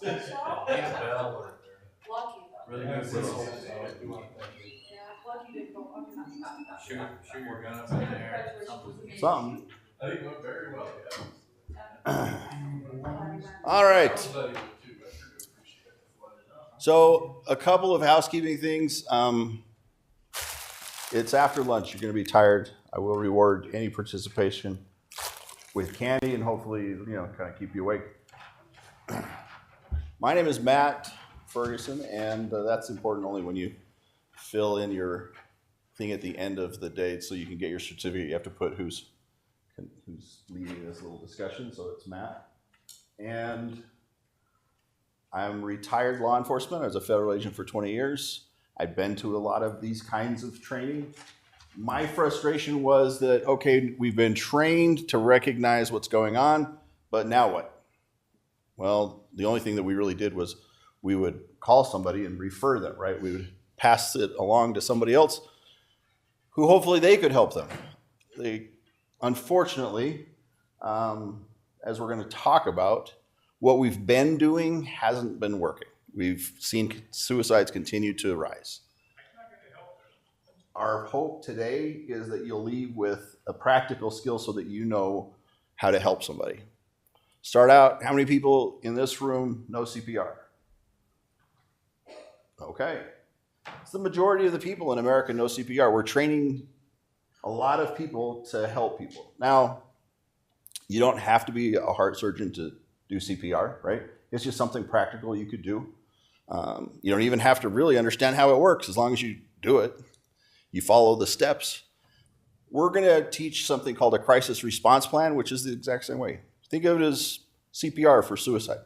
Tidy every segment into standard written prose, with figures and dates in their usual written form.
Lucky though. Really good whistle. Yeah, lucky didn't go under. Shoot your gun up in the air. Something. I think it went very well, All right. So a couple of housekeeping things. It's after lunch. You're going to be tired. I will reward any participation with candy and hopefully, kind of keep you awake. My name is Matt Ferguson, and that's important only when you fill in your thing at the end of the day so you can get your certificate. You have to put who's leading this little discussion, so it's Matt. And I'm retired law enforcement. I was a federal agent for 20 years. I've been to a lot of these kinds of training. My frustration was that, okay, we've been trained to recognize what's going on, but now what? Well, the only thing that we really did was we would call somebody and refer them, right? We would pass it along to somebody else who hopefully they could help them. Unfortunately, as we're going to talk about, what we've been doing hasn't been working. We've seen suicides continue to rise. Our hope today is that you'll leave with a practical skill so that you know how to help somebody. Start out, how many people in this room know CPR? Okay. It's the majority of the people in America know CPR. We're training a lot of people to help people. Now, you don't have to be a heart surgeon to do CPR, right? It's just something practical you could do. You don't even have to really understand how it works as long as you do it. You follow the steps. We're going to teach something called a crisis response plan, which is the exact same way. Think of it as CPR for suicide.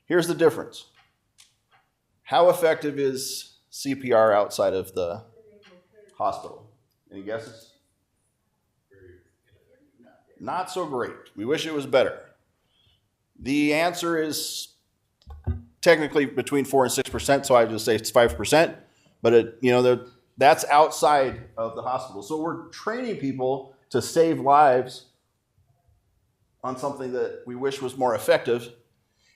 Here's the difference. How effective is CPR outside of the hospital? Any guesses? Not so great. We wish it was better. The answer is technically between 4 and 6%, so I just say it's 5%. But that's outside of the hospital. So we're training people to save lives on something that we wish was more effective.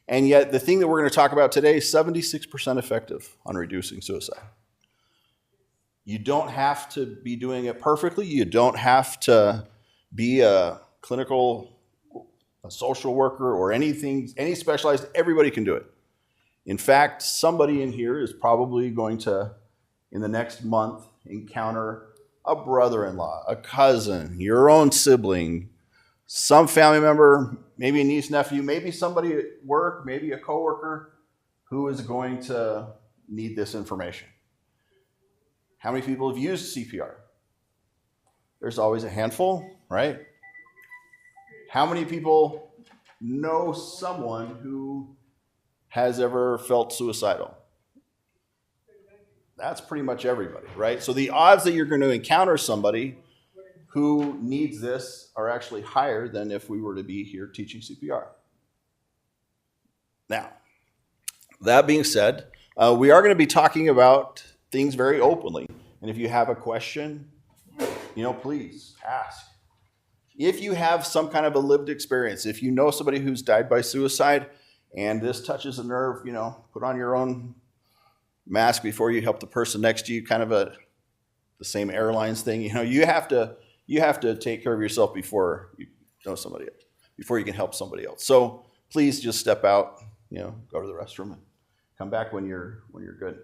And yet the thing that we're going to talk about today is 76% effective on reducing suicide. You don't have to be doing it perfectly. You don't have to be a social worker or anything, any specialized, everybody can do it. In fact, somebody in here is probably going to, in the next month, encounter a brother-in-law, a cousin, your own sibling, some family member, maybe a niece, nephew, maybe somebody at work, maybe a coworker who is going to need this information. How many people have used CPR? There's always a handful, right? How many people know someone who has ever felt suicidal? That's pretty much everybody, right? So the odds that you're going to encounter somebody who needs this are actually higher than if we were to be here teaching CPR. Now, that being said, we are going to be talking about things very openly. And if you have a question, please ask. If you have some kind of a lived experience, if you know somebody who's died by suicide and this touches a nerve, put on your own mask before you help the person next to you, kind of the same airlines thing. You have to take care of yourself before you know somebody else, before you can help somebody else. So please just step out, go to the restroom and come back when you're good.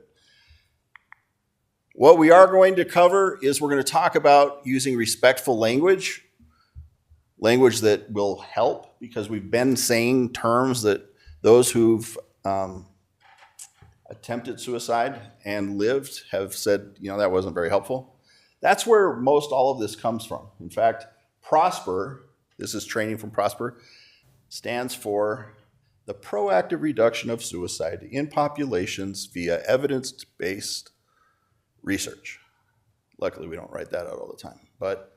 What we are going to cover is we're going to talk about using respectful language that will help, because we've been saying terms that those who've attempted suicide and lived have said, that wasn't very helpful. That's where most all of this comes from. In fact, PROSPER, this is training from PROSPER, stands for the proactive reduction of suicide in populations via evidence-based research. Luckily, we don't write that out all the time. But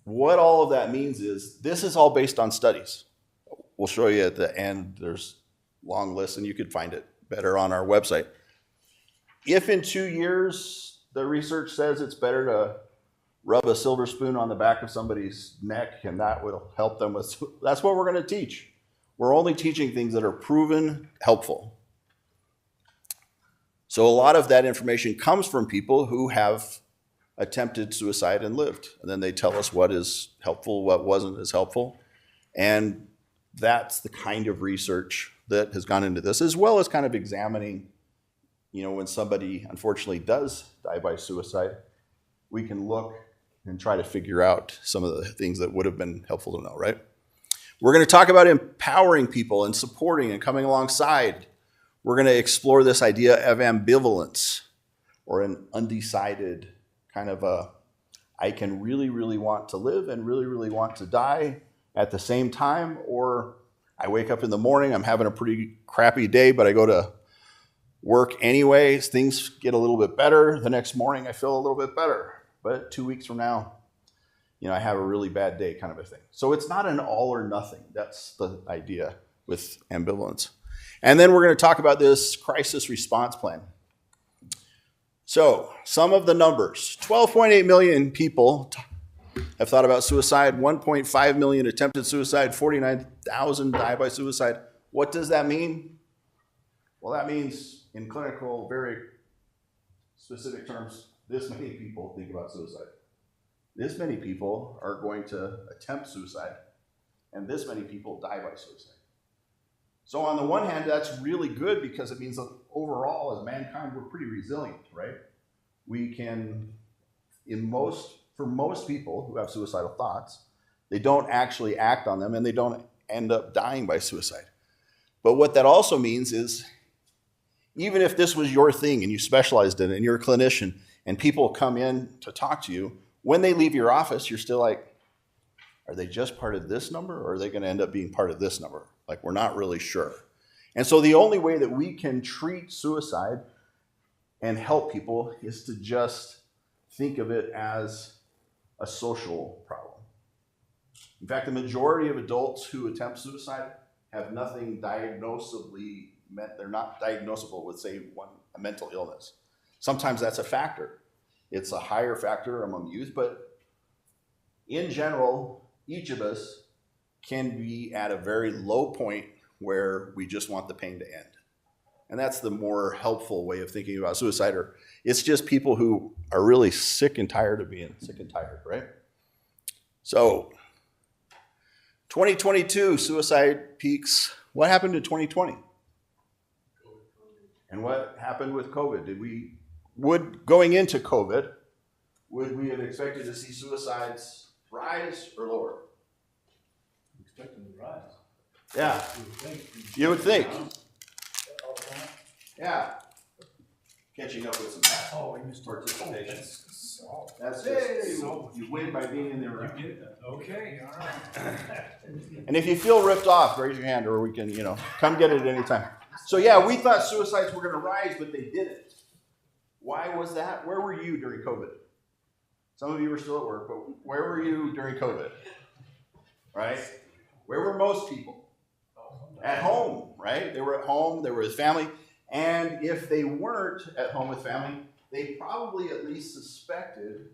what all of that means is this is all based on studies. We'll show you at the end. There's a long list, and you could find it better on our website. If in 2 years the research says it's better to rub a silver spoon on the back of somebody's neck and that will help them with, that's what we're going to teach. We're only teaching things that are proven helpful. So a lot of that information comes from people who have attempted suicide and lived. And then they tell us what is helpful, what wasn't as helpful. And that's the kind of research that has gone into this, as well as kind of examining, when somebody unfortunately does die by suicide, we can look and try to figure out some of the things that would have been helpful to know, right? We're going to talk about empowering people and supporting and coming alongside. We're going to explore this idea of ambivalence, or an undecided kind of I can really, really want to live and really, really want to die at the same time, or I wake up in the morning, I'm having a pretty crappy day, but I go to work anyways, things get a little bit better. The next morning I feel a little bit better, but 2 weeks from now, I have a really bad day, kind of a thing. So it's not an all or nothing. That's the idea with ambivalence. And then we're going to talk about this crisis response plan. So some of the numbers: 12.8 million people have thought about suicide, 1.5 million attempted suicide, 49,000 die by suicide. What does that mean? Well, that means in clinical, very specific terms, this many people think about suicide. This many people are going to attempt suicide, and this many people die by suicide. So on the one hand, that's really good because it means that overall, as mankind, we're pretty resilient, right? We can, for most people who have suicidal thoughts, they don't actually act on them and they don't end up dying by suicide. But what that also means is, even if this was your thing and you specialized in it and you're a clinician and people come in to talk to you, when they leave your office, you're still like, are they just part of this number, or are they going to end up being part of this number? Like, we're not really sure. And so the only way that we can treat suicide and help people is to just think of it as a social problem. In fact, the majority of adults who attempt suicide have nothing diagnosably meant. They're not diagnosable with, say, a mental illness. Sometimes that's a factor. It's a higher factor among youth, but in general, each of us can be at a very low point where we just want the pain to end. And that's the more helpful way of thinking about suicide. Or it's just people who are really sick and tired of being sick and tired, right? So 2022 suicide peaks. What happened in 2020? And what happened with COVID? Going into COVID, would we have expected to see suicides rise or lower? Expecting to rise. Yeah, you would think. Yeah. Catching up with some past participation. That's just, you win by being in there. Right? You get that. Okay, all right. And if you feel ripped off, raise your hand, or we can, come get it at any time. So yeah, we thought suicides were going to rise, but they didn't. Why was that? Where were you during COVID? Some of you were still at work, but where were you during COVID? Right? Where were most people? At home, right? They were at home, they were with family. And if they weren't at home with family, they probably at least suspected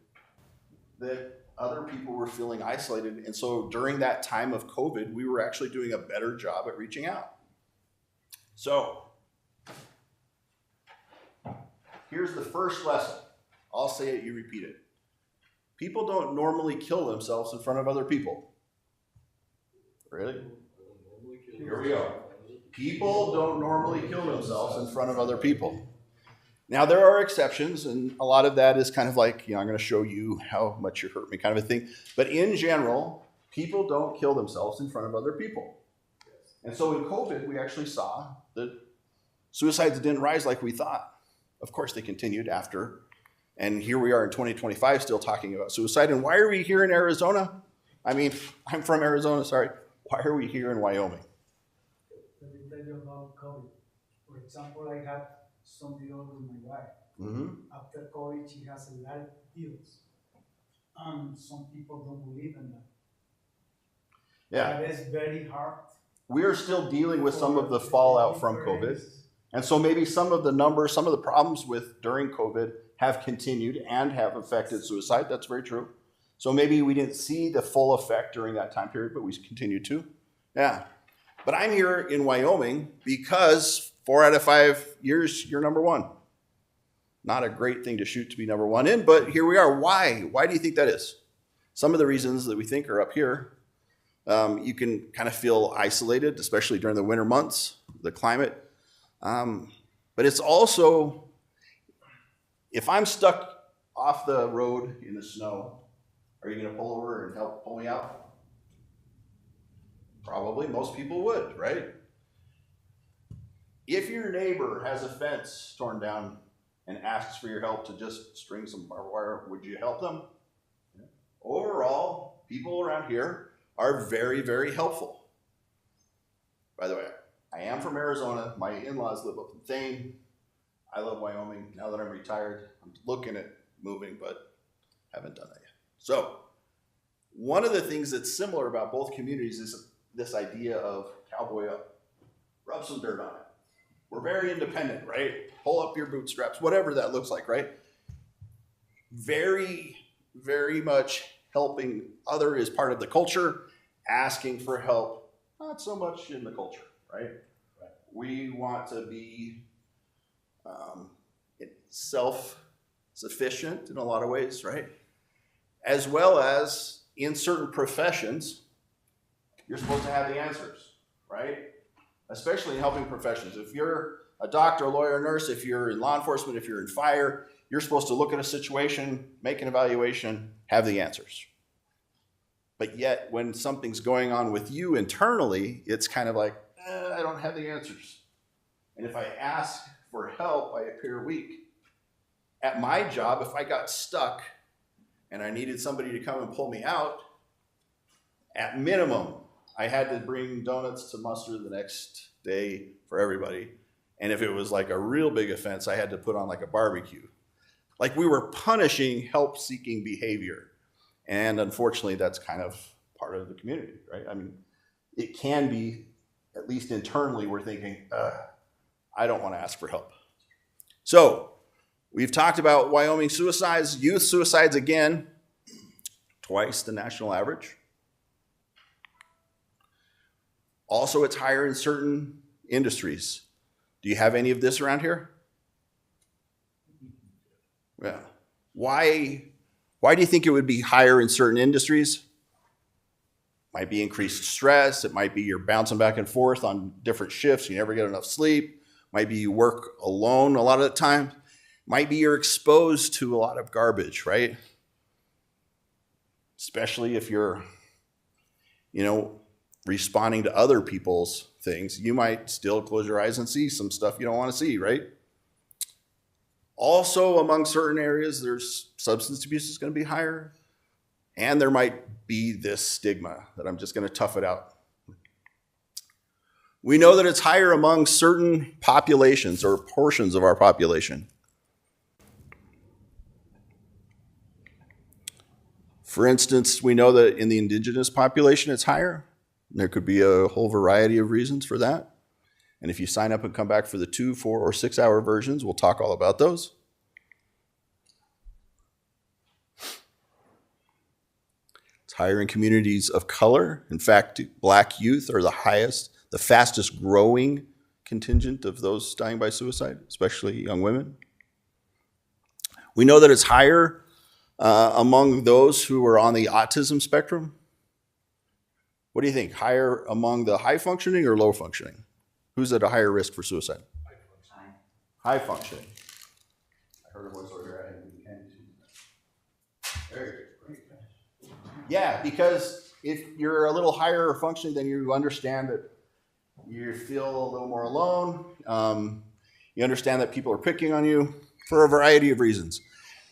that other people were feeling isolated. And so during that time of COVID, we were actually doing a better job at reaching out. So here's the first lesson. I'll say it, you repeat it. People don't normally kill themselves in front of other people. Really? Here we go. People don't normally kill themselves in front of other people. Now, there are exceptions, and a lot of that is kind of like, I'm going to show you how much you hurt me kind of a thing. But in general, people don't kill themselves in front of other people. And so in COVID, we actually saw that suicides didn't rise like we thought. Of course, they continued after. And here we are in 2025 still talking about suicide. And why are we here in Arizona? I'm from Arizona, sorry. Why are we here in Wyoming? Let me tell you about COVID. For example, I had some deals with my wife. Mm-hmm. After COVID, she has a lot of deals. Some people don't believe in that. Yeah. That is very hard. We are still dealing with some of the fallout from COVID. And so maybe some of the numbers, some of the problems during COVID have continued and have affected suicide. That's very true. So maybe we didn't see the full effect during that time period, but we continue to. Yeah. But I'm here in Wyoming because 4 out of 5 years, you're number one. Not a great thing to shoot to be number one in, but here we are. Why? Why do you think that is? Some of the reasons that we think are up here. You can kind of feel isolated, especially during the winter months, the climate. But it's also, if I'm stuck off the road in the snow, are you going to pull over and help pull me out? Probably most people would, right? If your neighbor has a fence torn down and asks for your help to just string some barbed wire, would you help them? Overall, people around here are very, very helpful. By the way, I am from Arizona. My in-laws live up in Thane. I love Wyoming. Now that I'm retired, I'm looking at moving, but haven't done that yet. So, one of the things that's similar about both communities is this idea of cowboy up. Rub some dirt on it. We're very independent, right? Pull up your bootstraps, whatever that looks like, right? Very, very much helping other is part of the culture. Asking for help, not so much in the culture, right? We want to be self-sufficient in a lot of ways, right? As well as in certain professions, you're supposed to have the answers, right? Especially in helping professions. If you're a doctor, a lawyer, a nurse, if you're in law enforcement, if you're in fire, you're supposed to look at a situation, make an evaluation, have the answers. But yet, when something's going on with you internally, it's kind of like, I don't have the answers. And if I ask for help, I appear weak. At my job, if I got stuck and I needed somebody to come and pull me out, at minimum, I had to bring donuts to muster the next day for everybody. And if it was like a real big offense, I had to put on like a barbecue. Like we were punishing help-seeking behavior. And unfortunately, that's kind of part of the community, right? I mean, it can be, at least internally, we're thinking, I don't want to ask for help. So we've talked about Wyoming suicides, youth suicides again, twice the national average. Also, it's higher in certain industries. Do you have any of this around here? Yeah. Why do you think it would be higher in certain industries? Might be increased stress. It might be you're bouncing back and forth on different shifts. You never get enough sleep. Might be you work alone a lot of the time. Might be you're exposed to a lot of garbage, right? Especially if you're, responding to other people's things. You might still close your eyes and see some stuff you don't want to see, right? Also, among certain areas, there's substance abuse is going to be higher. And there might be this stigma that I'm just going to tough it out. We know that it's higher among certain populations or portions of our population. For instance, we know that in the indigenous population, it's higher. There could be a whole variety of reasons for that. And if you sign up and come back for the 2, 4, or 6 hour versions, we'll talk all about those. It's higher in communities of color. In fact, Black youth are the fastest growing contingent of those dying by suicide, especially young women. We know that it's higher among those who are on the autism spectrum. What do you think? Higher among the high functioning or low functioning? Who's at a higher risk for suicide? High functioning. I heard a voice over here. I had to candy. There you go. Yeah, because if you're a little higher functioning, then you understand that you feel a little more alone. You understand that people are picking on you for a variety of reasons.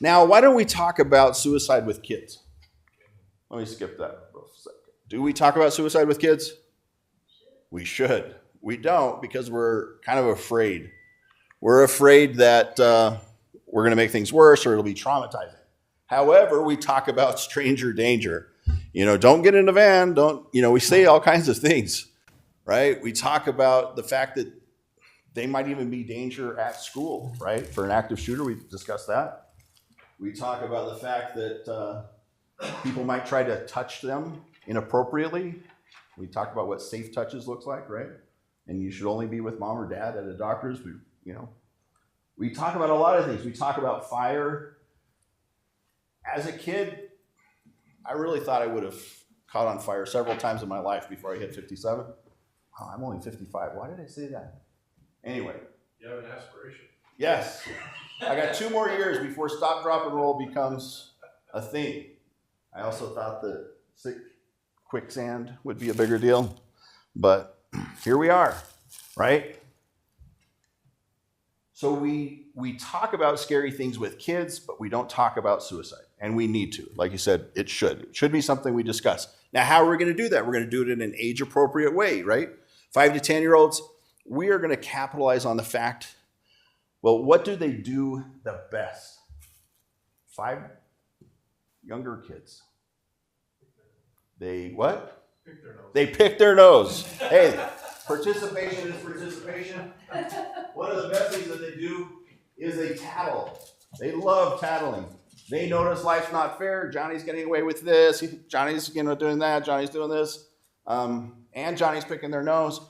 Now, why don't we talk about suicide with kids? Let me skip that for a second. Do we talk about suicide with kids? We should. We don't because we're kind of afraid. We're afraid that we're going to make things worse or it'll be traumatizing. However, we talk about stranger danger. Don't get in a van. We say all kinds of things, right? We talk about the fact that they might even be danger at school, right? For an active shooter, we discussed that. We talk about the fact that people might try to touch them inappropriately. We talk about what safe touches looks like, right? And you should only be with mom or dad at a doctor's. We talk about a lot of things. We talk about fire. As a kid, I really thought I would have caught on fire several times in my life before I hit 57. Oh, I'm only 55. Why did I say that? Anyway. You have an aspiration. Yes. I got 2 more years before stop, drop, and roll becomes a thing. I also thought that quicksand would be a bigger deal. But here we are, right? So we talk about scary things with kids, but we don't talk about suicide. And we need to. Like you said, it should. It should be something we discuss. Now, how are we going to do that? We're going to do it in an age-appropriate way, right? 5 to 10-year-olds, we are going to capitalize on the fact, well, what do they do the best? 5 younger kids. They what? Pick their nose. They pick their nose. Hey, participation is participation. One of the best things that they do is they tattle. They love tattling. They notice life's not fair. Johnny's getting away with this. Johnny's doing that. Johnny's doing this. And Johnny's picking their nose.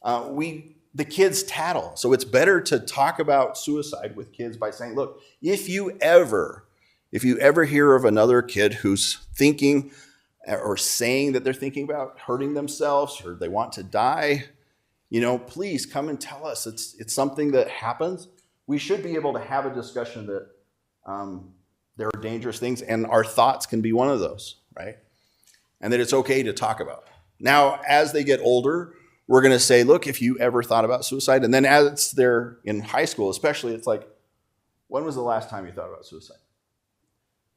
The kids tattle. So it's better to talk about suicide with kids by saying, look, if you ever hear of another kid who's thinking or saying that they're thinking about hurting themselves or they want to die, please come and tell us. It's something that happens. We should be able to have a discussion that there are dangerous things, and our thoughts can be one of those, right? And that it's okay to talk about. Now, as they get older, we're going to say, look, if you ever thought about suicide, and then as they're in high school especially, it's like, when was the last time you thought about suicide?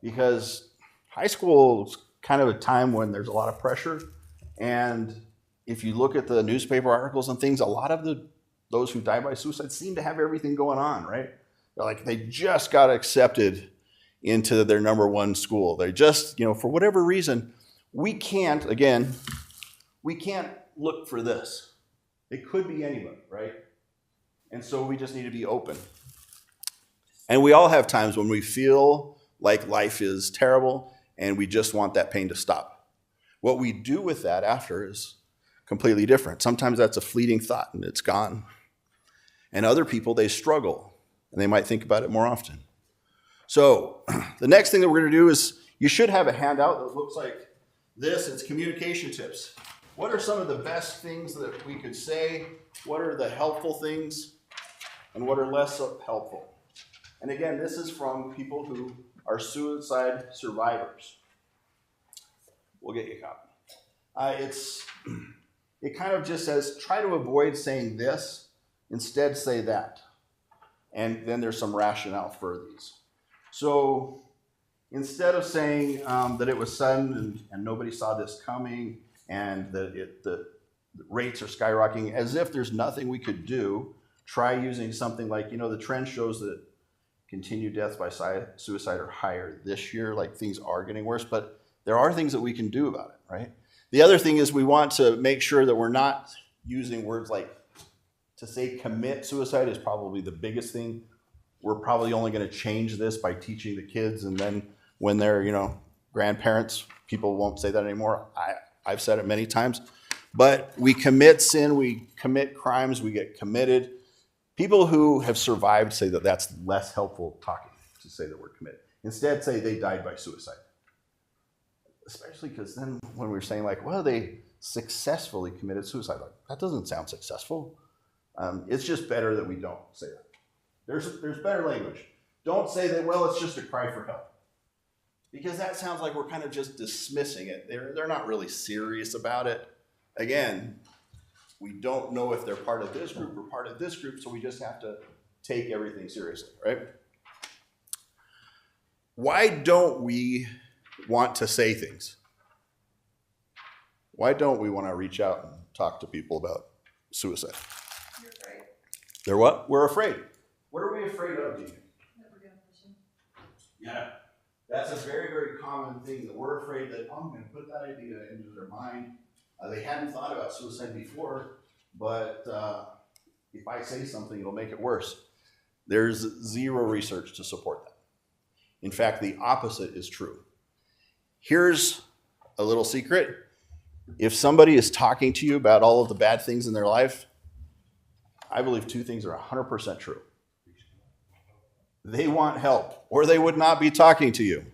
Because high school is kind of a time when there's a lot of pressure, and if you look at the newspaper articles and things, a lot of those who die by suicide seem to have everything going on, right? They're like, they just got accepted into their number 1 school. They just, for whatever reason, we can't look for this. It could be anybody, right? And so we just need to be open. And we all have times when we feel like life is terrible and we just want that pain to stop. What we do with that after is completely different. Sometimes that's a fleeting thought and it's gone. And other people, they struggle and they might think about it more often. So the next thing that we're going to do is you should have a handout that looks like this. It's communication tips. What are some of the best things that we could say? What are the helpful things? And what are less helpful? And again, this is from people who are suicide survivors. We'll get you a copy. It kind of just says, try to avoid saying this, instead say that. And then there's some rationale for these. So instead of saying that it was sudden and nobody saw this coming and that the rates are skyrocketing, as if there's nothing we could do, try using something like, the trend shows that continued deaths by suicide are higher this year, like things are getting worse, but there are things that we can do about it, right? The other thing is we want to make sure that we're not using words like, to say commit suicide is probably the biggest thing. We're probably only going to change this by teaching the kids, and then when they're, grandparents, people won't say that anymore. I've said it many times. But we commit sin, we commit crimes, we get committed. People who have survived say that that's less helpful talking to say the word committed. Instead, say they died by suicide. Especially because then when we're saying they successfully committed suicide, that doesn't sound successful. It's just better that we don't say that. There's better language. Don't say that, it's just a cry for help. Because that sounds like we're kind of just dismissing it. They're not really serious about it. Again, we don't know if they're part of this group or part of this group, so we just have to take everything seriously, right? Why don't we want to say things? Why don't we want to reach out and talk to people about suicide? You're afraid. They're what? We're afraid. What are we afraid of, do you think? Never gonna push him. Yeah. That's a very, very common thing, that we're afraid that, I'm going to put that idea into their mind. They hadn't thought about suicide before, but if I say something, it'll make it worse. There's zero research to support that. In fact, the opposite is true. Here's a little secret. If somebody is talking to you about all of the bad things in their life, I believe 2 things are 100% true. They want help, or they would not be talking to you.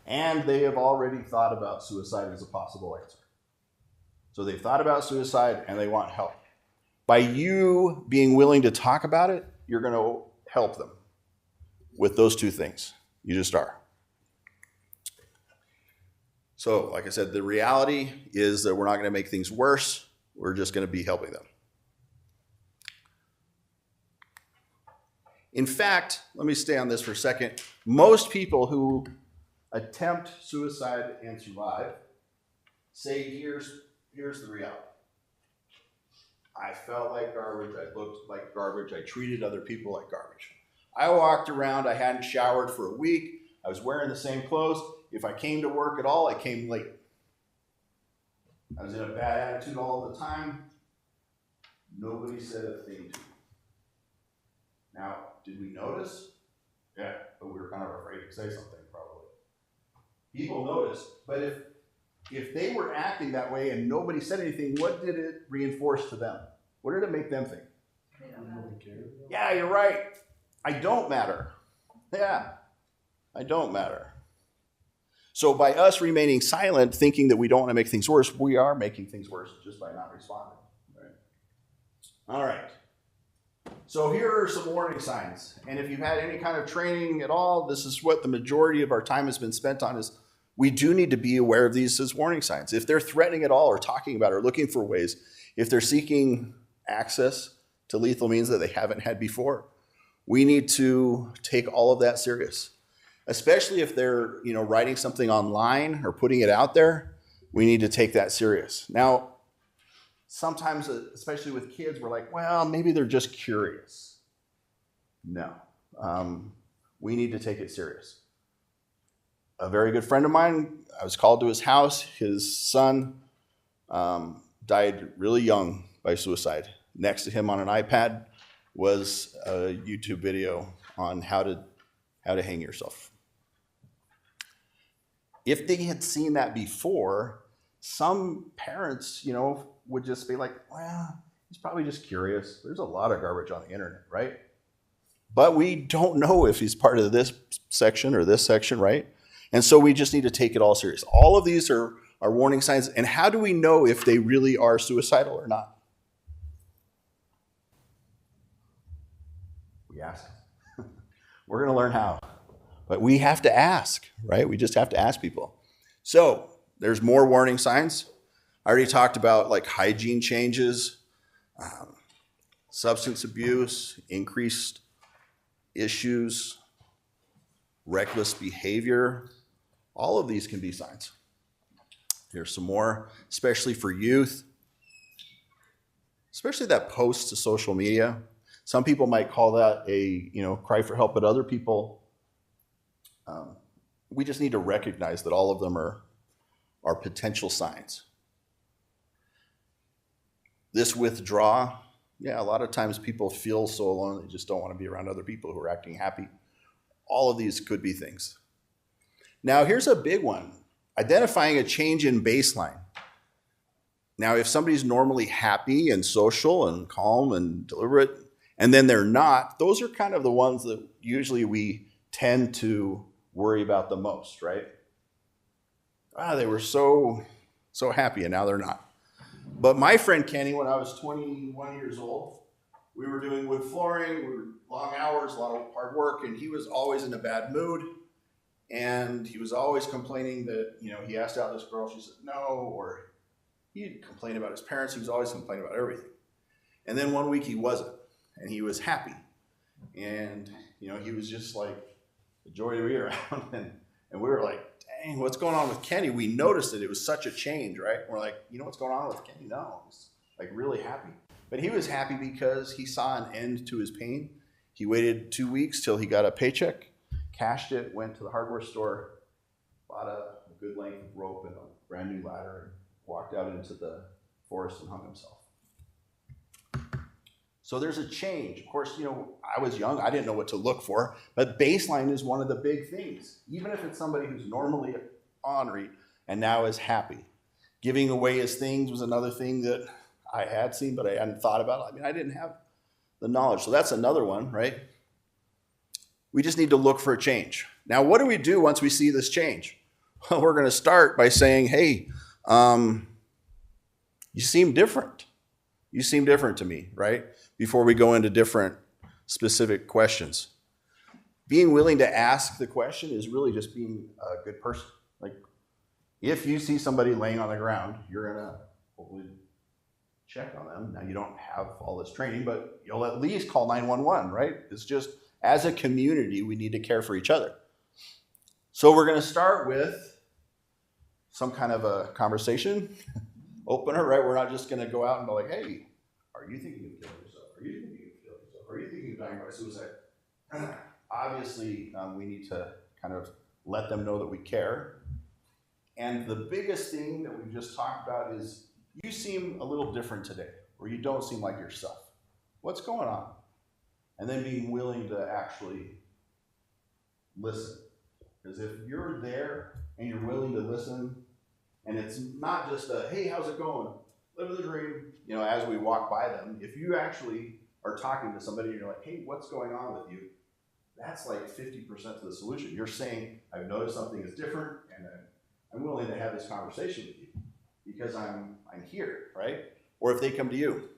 And they have already thought about suicide as a possible answer. So they've thought about suicide and they want help. By you being willing to talk about it, you're going to help them with those two things. You just are. So, like I said, the reality is that we're not going to make things worse. We're just going to be helping them. In fact, let me stay on this for a second. Most people who attempt suicide and survive say, here's the reality. I felt like garbage. I looked like garbage. I treated other people like garbage. I walked around. I hadn't showered for a week. I was wearing the same clothes. If I came to work at all, I came late. I was in a bad attitude all the time. Nobody said a thing to me. Now, did we notice? Yeah, but we were kind of afraid to say something, probably. People noticed, but if they were acting that way and nobody said anything, what did it reinforce to them? What did it make them think? They don't know. Yeah, you're right. I don't matter. Yeah, I don't matter. So by us remaining silent, thinking that we don't want to make things worse, we are making things worse just by not responding. Right? All right. So here are some warning signs. And if you've had any kind of training at all, this is what the majority of our time has been spent on, is we do need to be aware of these as warning signs. If they're threatening at all or talking about or looking for ways, if they're seeking access to lethal means that they haven't had before, we need to take all of that serious. Especially if they're, writing something online or putting it out there, we need to take that serious. Now, sometimes, especially with kids, we're like, well, maybe they're just curious. No, we need to take it serious. A very good friend of mine, I was called to his house. His son died really young by suicide. Next to him on an iPad was a YouTube video on how to hang yourself. If they had seen that before, some parents, would just be like, well, he's probably just curious. There's a lot of garbage on the internet, right? But we don't know if he's part of this section or this section, right? And so we just need to take it all serious. All of these are warning signs. And how do we know if they really are suicidal or not? We ask. We're going to learn how. But we have to ask, right? We just have to ask people. So there's more warning signs. I already talked about like hygiene changes, substance abuse, increased issues, reckless behavior. All of these can be signs. Here's some more, especially for youth, especially that post to social media. Some people might call that a, cry for help, but other people, we just need to recognize that all of them are potential signs. This withdraw, a lot of times people feel so alone, they just don't want to be around other people who are acting happy. All of these could be things. Now, here's a big one, identifying a change in baseline. Now, if somebody's normally happy and social and calm and deliberate, and then they're not, those are kind of the ones that usually we tend to worry about the most, right? They were so happy and now they're not. But my friend Kenny, when I was 21 years old, we were doing wood flooring, we were long hours, a lot of hard work, and he was always in a bad mood. And he was always complaining that, he asked out this girl, she said no, or he'd complain about his parents, he was always complaining about everything. And then one week he wasn't, and he was happy. And, he was just like a joy to be around. And we were like, dang, what's going on with Kenny? We noticed it was such a change, right? We're like, what's going on with Kenny? No, he's like really happy. But he was happy because he saw an end to his pain. He waited 2 weeks till he got a paycheck, cashed it, went to the hardware store, bought a good length of rope and a brand new ladder, and walked out into the forest and hung himself. So there's a change. Of course, I was young. I didn't know what to look for. But baseline is one of the big things. Even if it's somebody who's normally ornery and now is happy. Giving away his things was another thing that I had seen, but I hadn't thought about. I didn't have the knowledge. So that's another one, right? We just need to look for a change. Now, what do we do once we see this change? Well, we're going to start by saying, hey, you seem different. You seem different to me, right? Before we go into different specific questions. Being willing to ask the question is really just being a good person. Like, if you see somebody laying on the ground, you're going to hopefully check on them. Now, you don't have all this training, but you'll at least call 911, right? It's just, as a community, we need to care for each other. So we're going to start with some kind of a conversation opener, right? We're not just going to go out and go like, hey, are you thinking of killing yourself? Are you thinking of killing yourself? Are you thinking of dying by suicide? Obviously, we need to kind of let them know that we care. And the biggest thing that we've just talked about is you seem a little different today, or you don't seem like yourself. What's going on? And then being willing to actually listen. Because if you're there and you're willing to listen, and it's not just a, hey, how's it going? Living the dream, you know, as we walk by them. If you actually are talking to somebody and you're like, hey, what's going on with you? That's like 50% of the solution. You're saying, I've noticed something is different, and I'm willing to have this conversation with you because I'm here, right? Or if they come to you.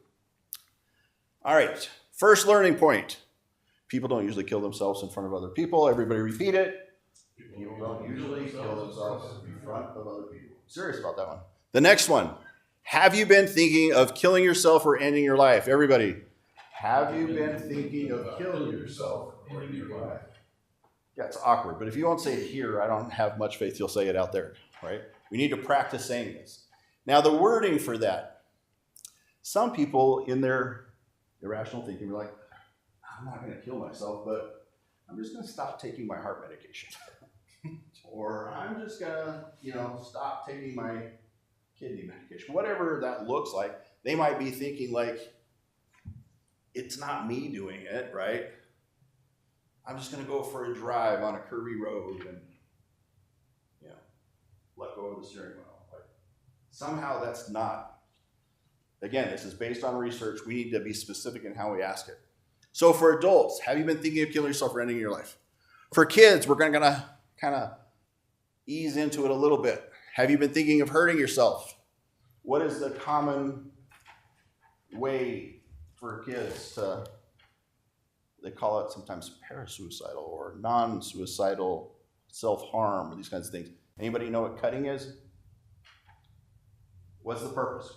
All right, first learning point. People don't usually kill themselves in front of other people. Everybody repeat it. People don't usually kill themselves in front of other people. Serious about that one. The next one. Have you been thinking of killing yourself or ending your life? Everybody. Have you been thinking of killing yourself or ending your life? Yeah, it's awkward, but if you won't say it here, I don't have much faith you'll say it out there, right? We need to practice saying this. Now, the wording for that. Some people in their irrational thinking are like, I'm not going to kill myself, but I'm just going to stop taking my heart medication. Or I'm just going to, stop taking my kidney medication. Whatever that looks like, they might be thinking like, it's not me doing it, right? I'm just going to go for a drive on a curvy road and, let go of the steering wheel. But somehow that's not. Again, this is based on research. We need to be specific in how we ask it. So for adults, have you been thinking of killing yourself or ending your life? For kids, we're going to kind of ease into it a little bit. Have you been thinking of hurting yourself? What is the common way for kids to, they call it sometimes parasuicidal or non-suicidal self-harm or these kinds of things. Anybody know what cutting is? What's the purpose?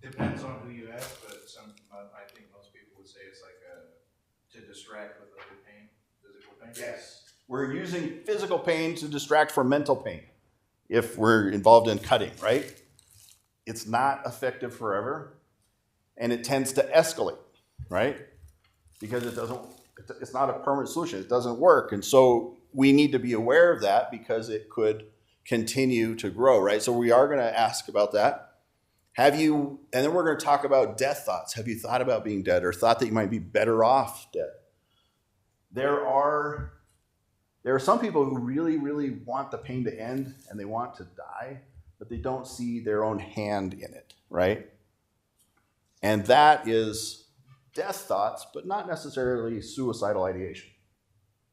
Depends on who you ask, but I think most people would say it's like to distract with other pain, physical pain. Yes. We're using physical pain to distract from mental pain if we're involved in cutting, right? It's not effective forever, and it tends to escalate, right? Because it's not a permanent solution. It doesn't work. And so we need to be aware of that because it could continue to grow, right? So we are going to ask about that. And then we're going to talk about death thoughts. Have you thought about being dead or thought that you might be better off dead? There are some people who really, really want the pain to end and they want to die, but they don't see their own hand in it, right? And that is death thoughts, but not necessarily suicidal ideation.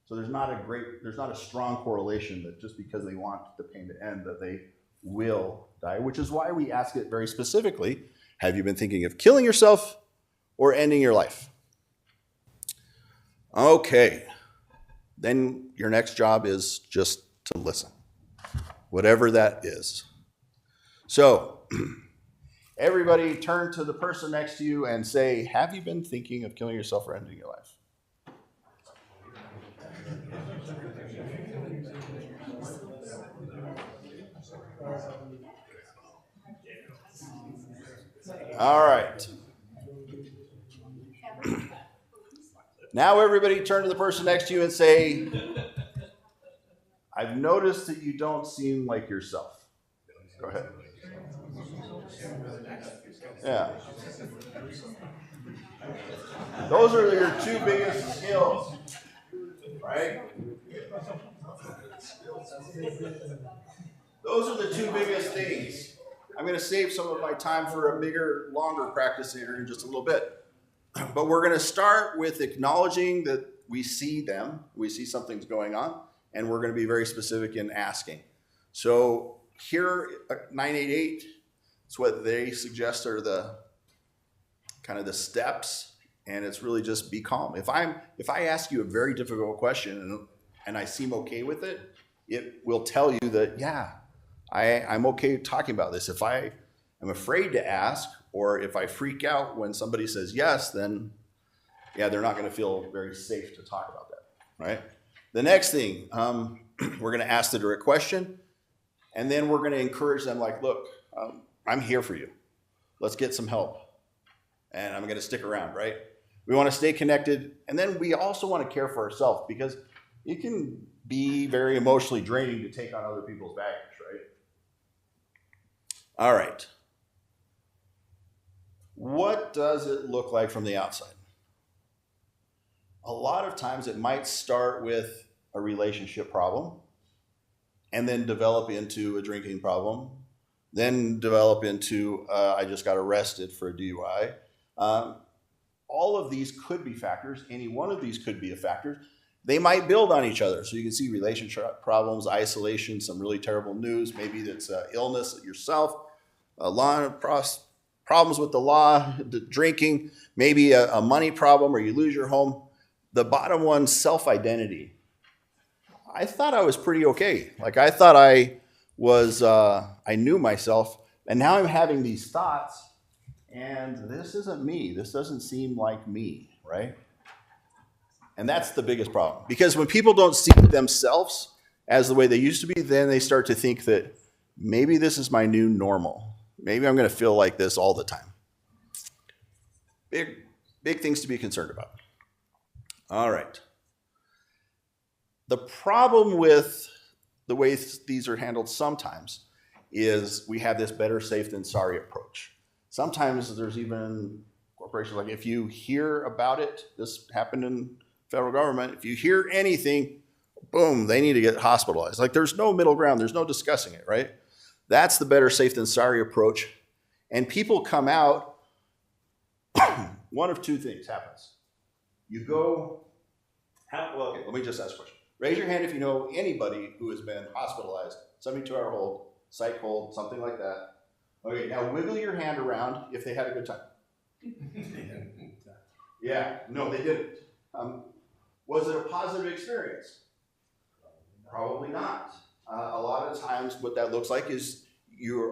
So there's not a strong correlation that just because they want the pain to end that they will die, which is why we ask it very specifically. Have you been thinking of killing yourself or ending your life? Okay. Then your next job is just to listen, whatever that is. So everybody turn to the person next to you and say, have you been thinking of killing yourself or ending your life? All right. Now everybody turn to the person next to you and say, I've noticed that you don't seem like yourself. Go ahead. Yeah. Those are your two biggest skills, right? Those are the two biggest things. I'm going to save some of my time for a bigger, longer practice here in just a little bit. But we're going to start with acknowledging that we see them, we see something's going on, and we're going to be very specific in asking. So here, 988, it's what they suggest are the kind of the steps, and it's really just be calm. If I ask you a very difficult question and I seem okay with it, it will tell you that, yeah, I'm okay talking about this. If I am afraid to ask, or if I freak out when somebody says yes, then yeah, they're not going to feel very safe to talk about that, right? The next thing, we're going to ask the direct question, and then we're going to encourage them like, look, I'm here for you. Let's get some help. And I'm going to stick around, right? We want to stay connected. And then we also want to care for ourselves, because it can be very emotionally draining to take on other people's baggage, right? All right. What does it look like from the outside? A lot of times it might start with a relationship problem and then develop into a drinking problem, then develop into I just got arrested for a DUI. All of these could be factors. Any one of these could be a factor. They might build on each other. So you can see relationship problems, isolation, some really terrible news. Maybe that's illness yourself, a lot of problems with the law, the drinking, maybe a money problem, or you lose your home. The bottom one, self-identity. I thought I was pretty okay. Like I thought I was, I knew myself, and now I'm having these thoughts, and this isn't me. This doesn't seem like me, right? And that's the biggest problem. Because when people don't see themselves as the way they used to be, then they start to think that maybe this is my new normal. Maybe I'm going to feel like this all the time. Big things to be concerned about. All right. The problem with the way these are handled sometimes is we have this better safe than sorry approach. Sometimes there's even corporations like, if you hear about it, this happened in federal government, if you hear anything, boom, they need to get hospitalized. Like there's no middle ground, there's no discussing it, right? That's the better safe than sorry approach. And people come out, one of two things happens. You go, well, okay, let me just ask a question. Raise your hand if you know anybody who has been hospitalized, 72-hour hold, psych hold, something like that. Okay, now wiggle your hand around if they had a good time. Yeah, no, they didn't. Was it a positive experience? Probably not. A lot of times what that looks like is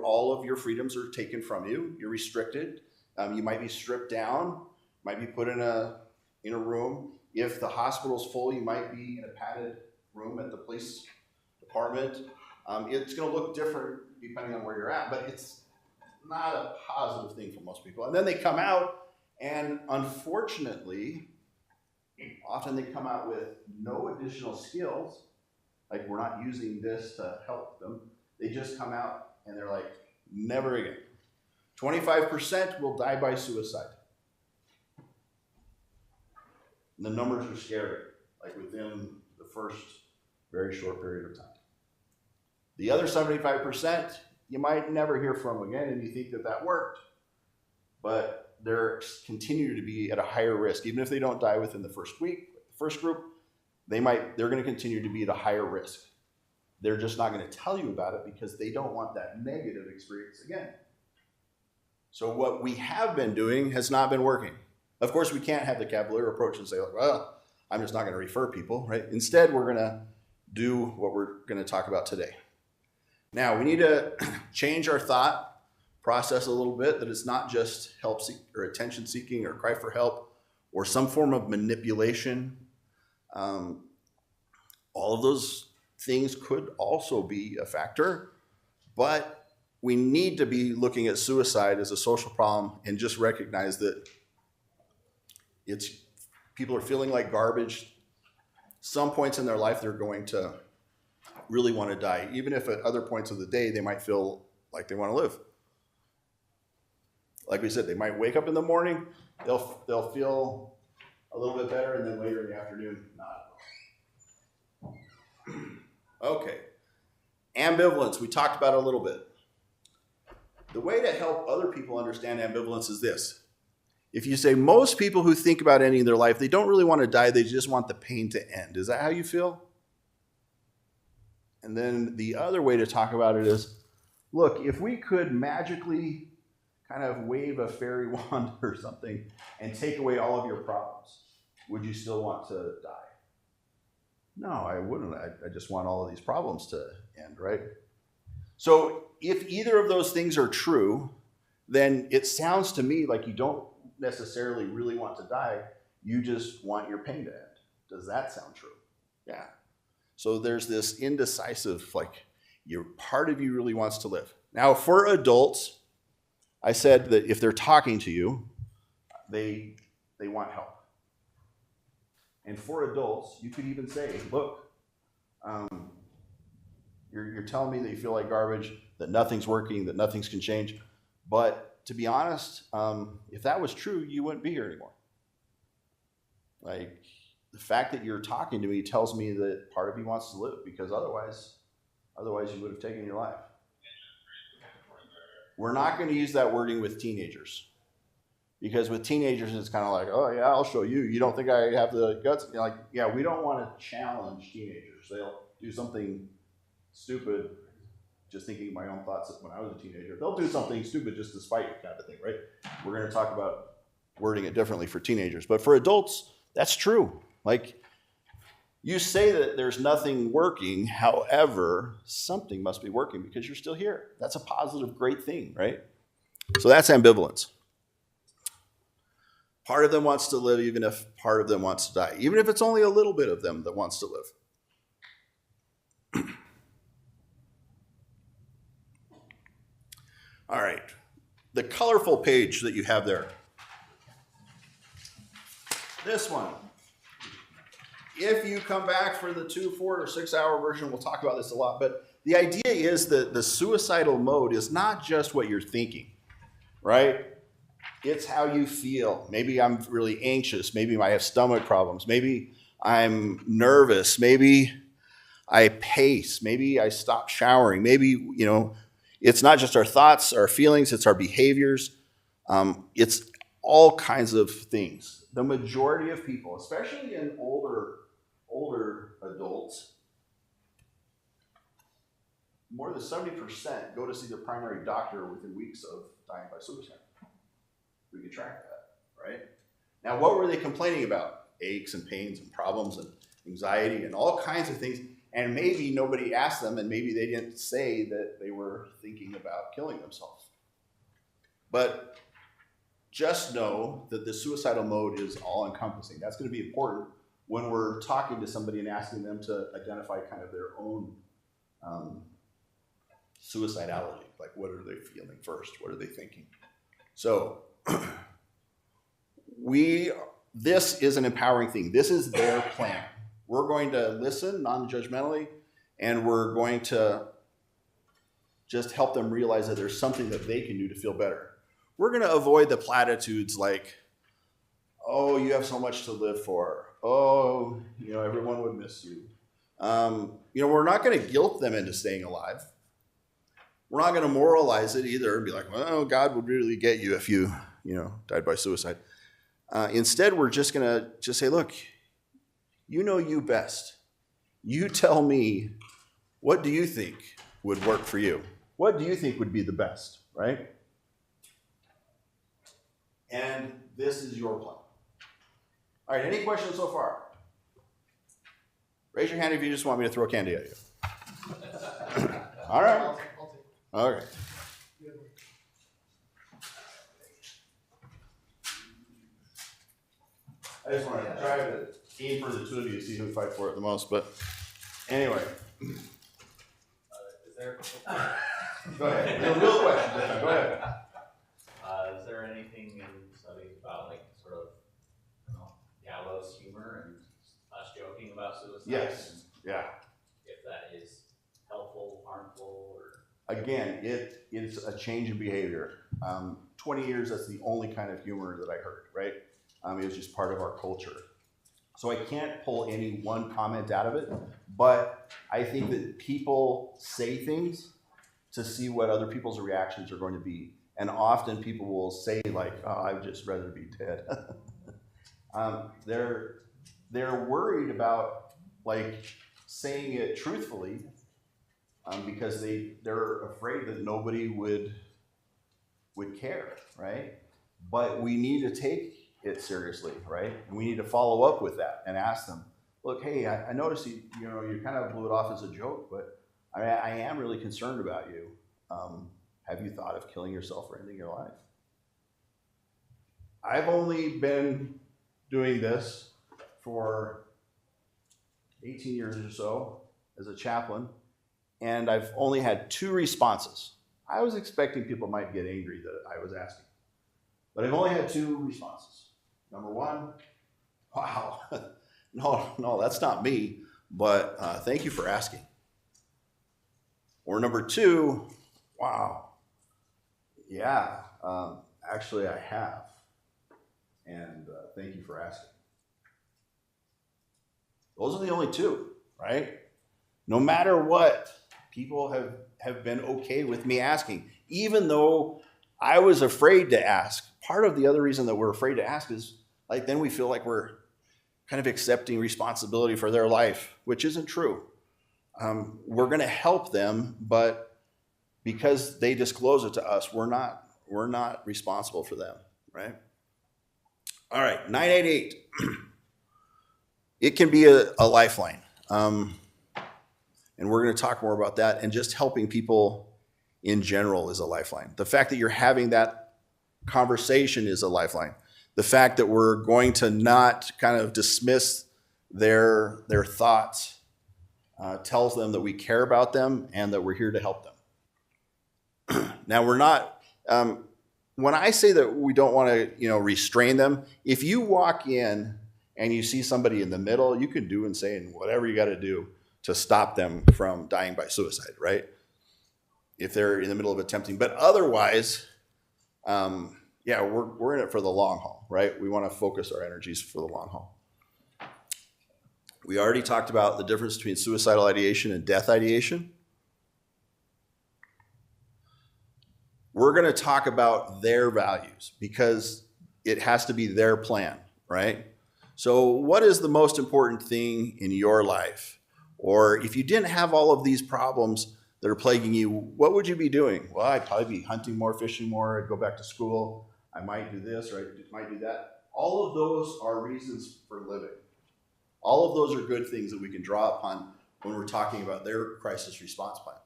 all of your freedoms are taken from you. You're restricted. You might be stripped down, might be put in a room. If the hospital's full, you might be in a padded room at the police department. It's going to look different depending on where you're at, but it's not a positive thing for most people. And then they come out, and unfortunately, often they come out with no additional skills. Like, we're not using this to help them. They just come out and they're like, never again. 25% will die by suicide. And the numbers are scary, like within the first very short period of time. The other 75%, you might never hear from again, and you think that worked. But they're continue to be at a higher risk. Even if they don't die within the first week, the first group, they're going to continue to be at a higher risk. They're just not going to tell you about it because they don't want that negative experience again. So what we have been doing has not been working. Of course, we can't have the cavalier approach and say, like, well, I'm just not going to refer people, right? Instead, we're going to do what we're going to talk about today. Now, we need to change our thought process a little bit, that it's not just help seek or attention seeking or cry for help or some form of manipulation. All of those things could also be a factor, but we need to be looking at suicide as a social problem and just recognize that people are feeling like garbage. Some points in their life, they're going to really want to die, even if at other points of the day, they might feel like they want to live. Like we said, they might wake up in the morning, they'll feel a little bit better, and then later in the afternoon, not. Okay, ambivalence, we talked about it a little bit. The way to help other people understand ambivalence is this. If you say most people who think about ending their life, they don't really want to die, they just want the pain to end. Is that how you feel? And then the other way to talk about it is, look, if we could magically kind of wave a fairy wand or something and take away all of your problems, would you still want to die? No, I wouldn't. I just want all of these problems to end, right? So if either of those things are true, then it sounds to me like you don't necessarily really want to die. You just want your pain to end. Does that sound true? Yeah. So there's this indecisive, like, part of you really wants to live. Now, for adults, I said that if they're talking to you, they want help. And for adults, you could even say, look, you're telling me that you feel like garbage, that nothing's working, that nothing's can change. But to be honest, if that was true, you wouldn't be here anymore. Like, the fact that you're talking to me tells me that part of you wants to live, because otherwise you would have taken your life. We're not going to use that wording with teenagers. Because with teenagers, it's kind of like, oh yeah, I'll show you. You don't think I have the guts? You're like, yeah, we don't want to challenge teenagers. They'll do something stupid, just thinking my own thoughts when I was a teenager. They'll do something stupid just to spite you, kind of thing, right? We're going to talk about wording it differently for teenagers. But for adults, that's true. Like, you say that there's nothing working, however, something must be working because you're still here. That's a positive, great thing, right? So that's ambivalence. Part of them wants to live, even if part of them wants to die. Even if it's only a little bit of them that wants to live. All right. The colorful page that you have there. This one. If you come back for the 2, 4, or 6 hour version, we'll talk about this a lot. But the idea is that the suicidal mode is not just what you're thinking, right? It's how you feel. Maybe I'm really anxious. Maybe I have stomach problems. Maybe I'm nervous. Maybe I pace. Maybe I stop showering. Maybe, it's not just our thoughts, our feelings, it's our behaviors. It's all kinds of things. The majority of people, especially in older adults, more than 70% go to see their primary doctor within weeks of dying by suicide. We can track that, right? Now, what were they complaining about? Aches and pains and problems and anxiety and all kinds of things. And maybe nobody asked them, and maybe they didn't say that they were thinking about killing themselves. But just know that the suicidal mode is all-encompassing. That's going to be important when we're talking to somebody and asking them to identify kind of their own suicidality. Like, what are they feeling first? What are they thinking? So, this is an empowering thing. This is their plan. We're going to listen non-judgmentally, and we're going to just help them realize that there's something that they can do to feel better. We're going to avoid the platitudes like, oh, you have so much to live for. Oh, everyone would miss you. We're not going to guilt them into staying alive. We're not going to moralize it either and be like, well, God would really get you if you, died by suicide. Instead, we're just going to just say, look, you know you best. You tell me, what do you think would work for you? What do you think would be the best, right? And this is your plan. All right, any questions so far? Raise your hand if you just want me to throw candy at you. All right. All right. I just want to try to aim for the two of you to see who fight for it the most, but anyway. Is there? Go ahead. Real question. Go ahead. Is there anything in studies about sort of, gallows humor and us joking about suicide? Yes. Yeah. If that is helpful, harmful, or Again, it is a change in behavior. 20 years, that's the only kind of humor that I heard, right? It was just part of our culture. So I can't pull any one comment out of it, but I think that people say things to see what other people's reactions are going to be. And often people will say like, oh, I'd just rather be dead. They're worried about like saying it truthfully because they're afraid that nobody would care, right? But we need to take it seriously, right? And we need to follow up with that and ask them, look, hey, I noticed you kind of blew it off as a joke, but I am really concerned about you. Have you thought of killing yourself or ending your life? I've only been doing this for 18 years or so as a chaplain, and I've only had 2 responses. I was expecting people might get angry that I was asking, but I've only had 2 responses. Number 1, wow, no, that's not me, but thank you for asking. Or number 2, wow, yeah, actually I have, and thank you for asking. Those are the only 2, right? No matter what, people have been okay with me asking, even though I was afraid to ask. Part of the other reason that we're afraid to ask is like then we feel like we're kind of accepting responsibility for their life, which isn't true. We're going to help them, but because they disclose it to us, we're not responsible for them, right? All right, 988. It can be a lifeline. And we're going to talk more about that. And just helping people in general is a lifeline. The fact that you're having that conversation is a lifeline. The fact that we're going to not kind of dismiss their thoughts tells them that we care about them and that we're here to help them. Now, we're not, when I say that we don't want to, restrain them, if you walk in and you see somebody in the middle, you can do and say whatever you got to do to stop them from dying by suicide, right? If they're in the middle of attempting. But otherwise, we're in it for the long haul, right? We want to focus our energies for the long haul. We already talked about the difference between suicidal ideation and death ideation. We're going to talk about their values because it has to be their plan, right? So what is the most important thing in your life? Or if you didn't have all of these problems that are plaguing you, what would you be doing? Well, I'd probably be hunting more, fishing more, I'd go back to school, I might do this or I might do that. All of those are reasons for living. All of those are good things that we can draw upon when we're talking about their crisis response plan.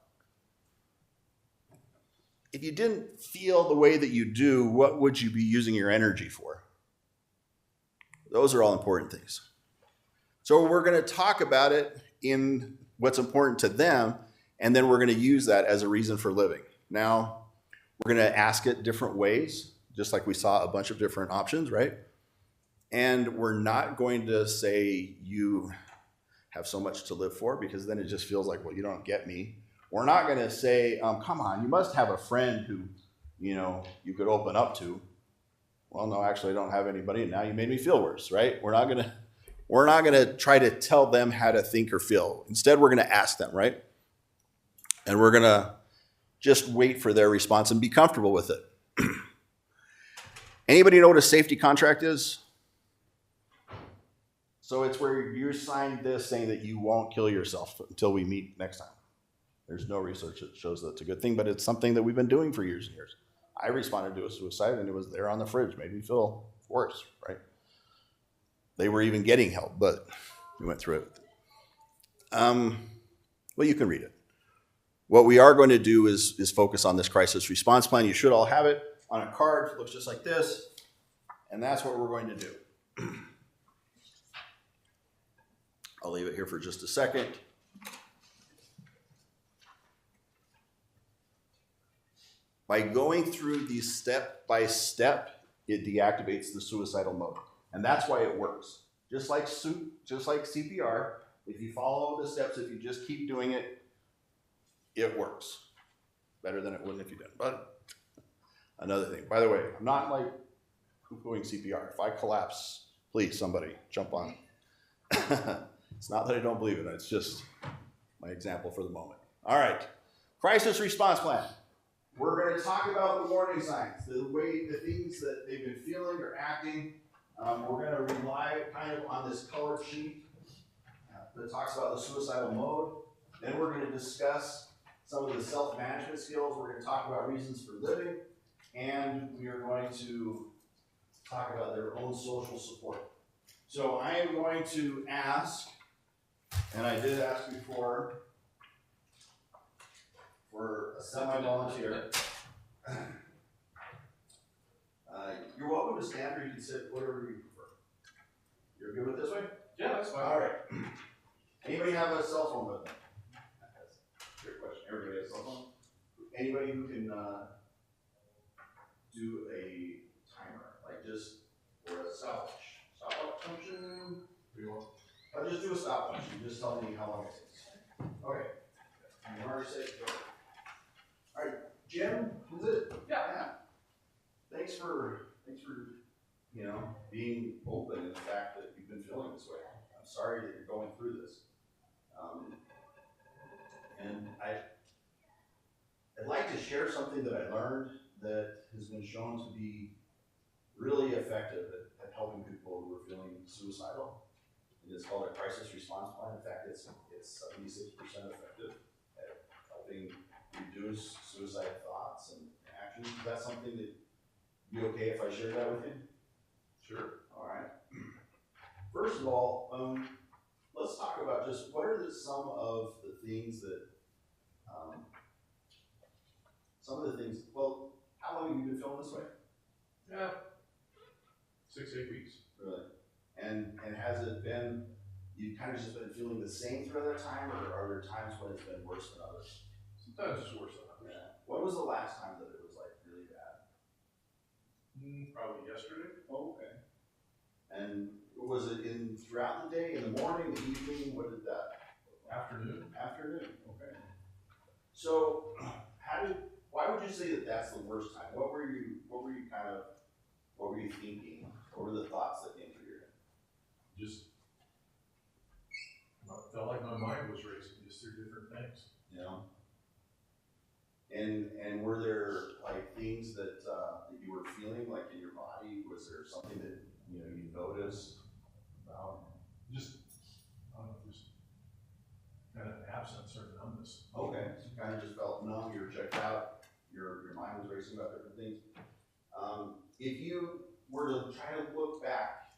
If you didn't feel the way that you do, what would you be using your energy for? Those are all important things. So we're going to talk about it in what's important to them, and then we're going to use that as a reason for living. Now, we're going to ask it different ways, just like we saw a bunch of different options, right? And we're not going to say you have so much to live for, because then it just feels like, well, you don't get me. We're not going to say, come on, you must have a friend who, you could open up to. Well, no, actually, I don't have anybody, and now you made me feel worse, right? We're not going to try to tell them how to think or feel. Instead, we're going to ask them, right? And we're going to just wait for their response and be comfortable with it. Anybody know what a safety contract is? So it's where you signed this saying that you won't kill yourself until we meet next time. There's no research that shows that's a good thing, but it's something that we've been doing for years and years. I responded to a suicide and it was there on the fridge, made me feel worse, right? They were even getting help, but we went through it. Well, you can read it. What we are going to do is focus on this crisis response plan. You should all have it on a card. It looks just like this. And that's what we're going to do. I'll leave it here for just a second. By going through these step by step, it deactivates the suicidal mode. And that's why it works. Just like CPR, if you follow the steps, if you just keep doing it, it works. Better than it wouldn't if you didn't. But another thing, by the way, I'm not like poo-pooing CPR. If I collapse, please, somebody jump on. It's not that I don't believe it. It's just my example for the moment. All right. Crisis response plan. we're gonna talk about the warning signs, the things that they've been feeling or acting. We're gonna rely kind of on this colored sheet that talks about the suicidal mode. Then we're gonna discuss some of the self-management skills. We're gonna talk about reasons for living, and we are going to talk about their own social support. So I am going to ask, and I did ask before, for a semi-volunteer. You're welcome to stand or you can sit, whatever you prefer. You're good with this way? Yeah, that's fine. All right. Anybody have a cell phone with them? That's a good question. Everybody has a cell phone? Anybody who can do a timer, like just or a stopwatch function? I'll just do a stopwatch. You just tell me how long it takes. Okay. You want to say go. All right, Jim, is it? Yeah. Thanks for being open in the fact that you've been feeling this way. I'm sorry that you're going through this. And I'd like to share something that I learned that has been shown to be really effective at helping people who are feeling suicidal. It is called a crisis response plan. In fact, it's 76% effective at helping reduce suicide thoughts and actions. Is that something that be okay if I share that with you? Sure. All right. First of all, let's talk about just what are some of the things that, well, how long have you been feeling this way? Yeah. 6-8 weeks. Really? And has it been, you kind of just been feeling the same throughout that time, or are there times when it's been worse than others? Sometimes it's worse than others. Yeah. When was the last time that it was like really bad? Probably yesterday. Oh, okay. And was it throughout the day, in the morning, the evening? What did that? Afternoon. Afternoon. Okay. So, why would you say that that's the worst time? What were you thinking? What were the thoughts that came through your head? Just felt like my mind was racing just through different things. You know? And were there like things that you were feeling like in your body? Was there something that you noticed about? Just kind of absence or numbness. Okay, so you kind of just felt numb, you were checked out, your mind was racing about different things. If you were to try to look back,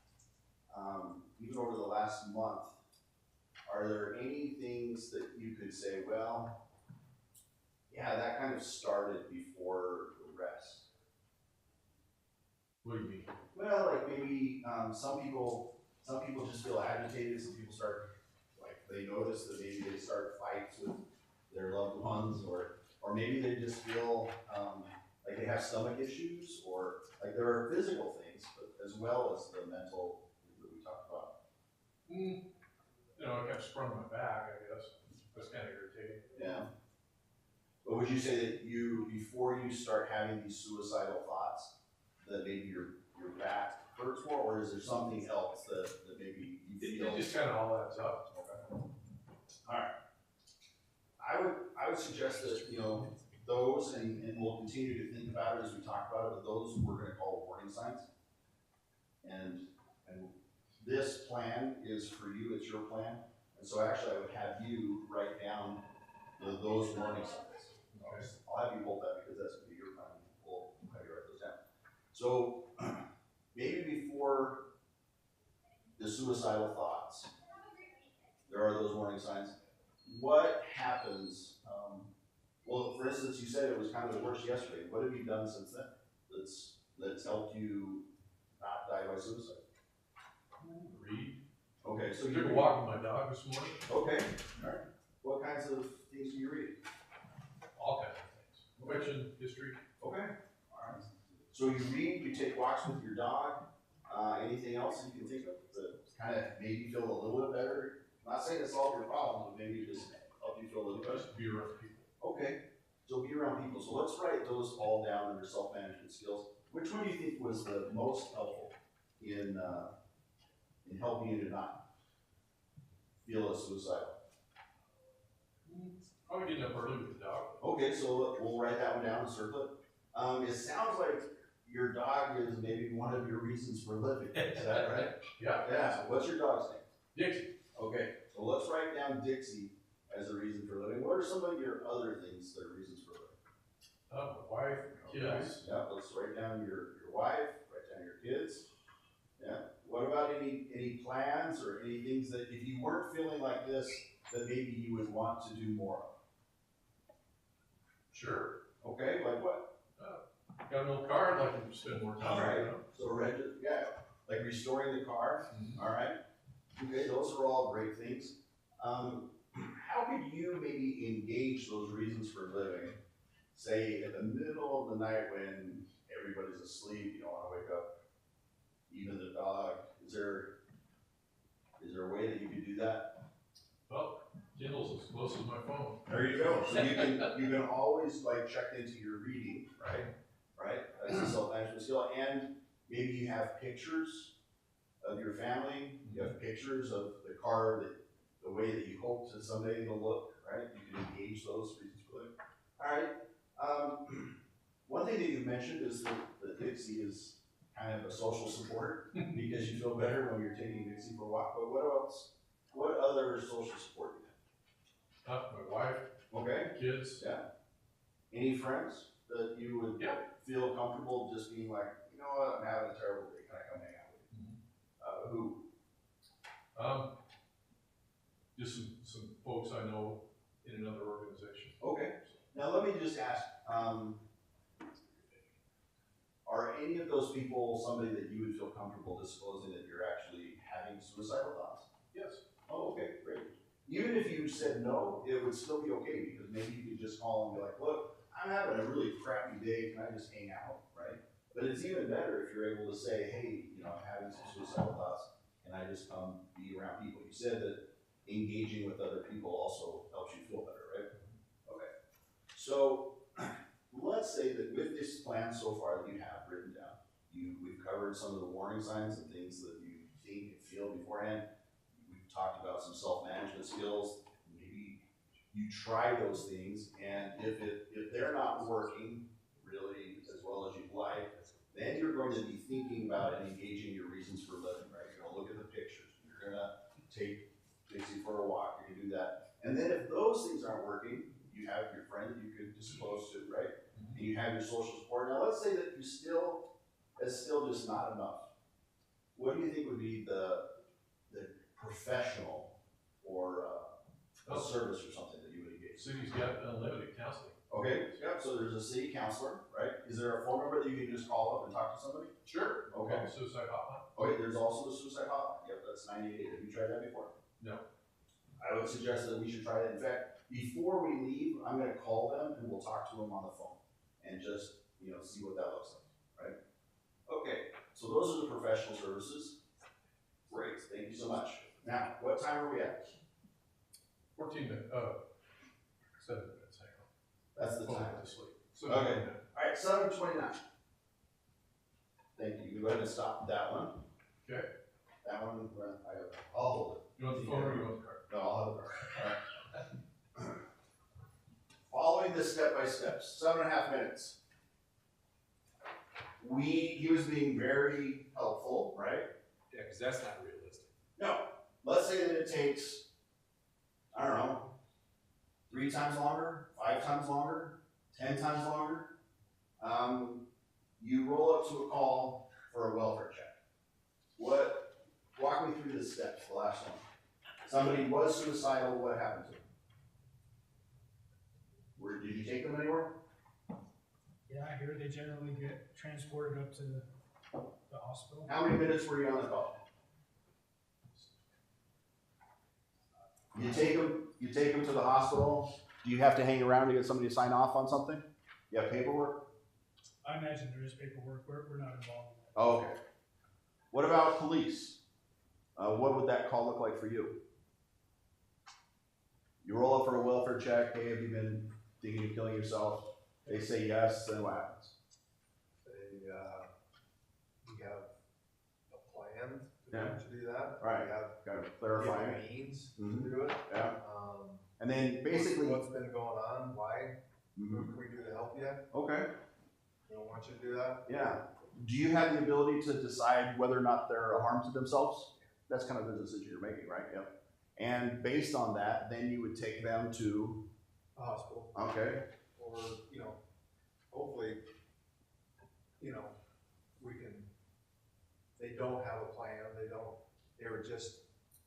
even over the last month, are there any things that you could say, well, yeah, that kind of started before the rest? What do you mean? Well, like maybe some people just feel agitated. Some people start, like, they notice that maybe they start fights with their loved ones, or maybe they just feel like they have stomach issues, or like there are physical things, but as well as the mental that we talked about. I kept sprung my back, I guess. That's kind of irritating. Yeah. But would you say that before you start having these suicidal thoughts, that maybe your back hurts more, or is there something else that maybe you feel? It just kind of all adds up. Okay. All right. I would suggest that those, and we'll continue to think about it as we talk about it, but those we're going to call warning signs. And this plan is for you, it's your plan. And so actually I would have you write down those warning signs. Okay. I'll have you hold that because that's going to be your plan. We'll have you write those down. So maybe before the suicidal thoughts, there are those warning signs. What happens? Well, for instance, you said it was kind of the worst yesterday. What have you done since then that's helped you not die by suicide? Read. Okay, so I you took a walk with my dog this morning. Okay, all right. What kinds of things do you read? All kinds of things. Fiction, history. Okay, all right. So you read, you take walks with your dog. Anything else you can think of that kind of made you feel a little bit better? I'm not saying to solve your problems, but maybe just help you feel a little better. Just be around people. Okay, so be around people. So let's write those all down under self-management skills. Which one do you think was the most helpful in helping you to not feel as suicidal? I'm getting up early with the dog. Okay, so we'll write that one down and circle it. It sounds like your dog is maybe one of your reasons for living, is that right? Yeah. Yeah, what's your dog's name? Dixie. Okay, so let's write down Dixie as a reason for living. What are some of your other things that are reasons for living? My wife, kids. Yeah, let's write down your wife, write down your kids. Yeah, what about any plans or any things that if you weren't feeling like this, that maybe you would want to do more of? Sure. Okay, like what? Got an old car, I'd like to spend more time. All right. You know? So yeah, like restoring the car, all right? Okay, those are all great things. How could you maybe engage those reasons for living, say in the middle of the night when everybody's asleep, you don't wanna wake up, even the dog, is there a way that you could do that? Well, Kindle's as close as my phone. There you go. So you can always like check into your reading, right? Right? That's a self-management skill. And maybe you have pictures of your family. You have pictures of the car the way that you hope to someday it'll look, right? You can engage those reasons for living. All right. One thing that you mentioned is that Dixie is kind of a social support because you feel better when you're taking Dixie for a walk. But what else? What other social support do you have? My wife, Okay. kids. Yeah. Any friends that you would feel comfortable just being like, you know what, I'm having a terrible day, can I come hang out with you? Who? Just some folks I know in another organization. Okay. Now let me just ask, are any of those people somebody that you would feel comfortable disclosing that you're actually having suicidal thoughts? Yes. Oh, okay, great. Even if you said no, it would still be okay because maybe you could just call and be like, look, I'm having a really crappy day, can I just hang out, right? But it's even better if you're able to say, hey, you know, I'm having some suicidal thoughts, can I just come be around people? You said that engaging with other people also helps you feel better, right? Okay. So let's say that with this plan so far that you have written down, we've covered some of the warning signs and things that you think and feel beforehand. We've talked about some self-management skills. Maybe you try those things, and if they're not working really as well as you'd like, then you're going to be thinking about and engaging your reasons for living, right? You're gonna look at the pictures. You're gonna take Dixie for a walk. You're gonna do that. And then if those things aren't working, you have your friend that you could disclose to, right? And you have your social support. Now let's say that that's still just not enough. What do you think would be the professional or a service or something that you would engage? City's got unlimited counseling. Okay, yep, so there's a city counselor, right? Is there a phone number that you can just call up and talk to somebody? Sure. Okay. Suicide hotline. Okay, there's also the suicide hotline. Yep, that's 988. Have you tried that before? No. I would suggest that we should try that. In fact, before we leave, I'm gonna call them and we'll talk to them on the phone and just, you know, see what that looks like, right? Okay, so those are the professional services. Great, thank you so much. Now, what time are we at? 14 minutes. 7 minutes. Hang on. That's the Phone time. went to sleep. Okay. All right, 7:29. Thank you. You go ahead and stop that one. Okay. That one, I'll hold it. You want the phone or you want the card? No, I'll have it. All right. Following this step by steps, 7.5 minutes. He was being very helpful, right? Yeah, because that's not realistic. No, let's say that it takes, I don't know, 3 times longer, 5 times longer, 10 times longer. You roll up to a call for a welfare check. Walk me through the steps, the last one. Somebody was suicidal, what happened to them? Did you take them anywhere? Yeah, I hear they generally get transported up to the hospital. How many minutes were you on the call? You take them to the hospital. Do you have to hang around to get somebody to sign off on something? You have paperwork? I imagine there is paperwork, we're not involved in that. Oh, okay. What about police? What would that call look like for you? You roll up for a welfare check. Hey, have you been thinking of killing yourself? They say yes, then what happens? We have a plan Yeah. to do that. Right. We have Kind of clarifying. different means Mhm. to do it. Yeah. And then basically, What's been going on, why, Mhm. what can we do to help you? Okay, We don't want you to do that. yeah. Do you have the ability to decide whether or not they're a harm to themselves? That's kind of the decision you're making, right? Yep. And based on that, then you would take them to, A hospital, okay, or, you know, hopefully, you know, we can, they don't have a plan, they were just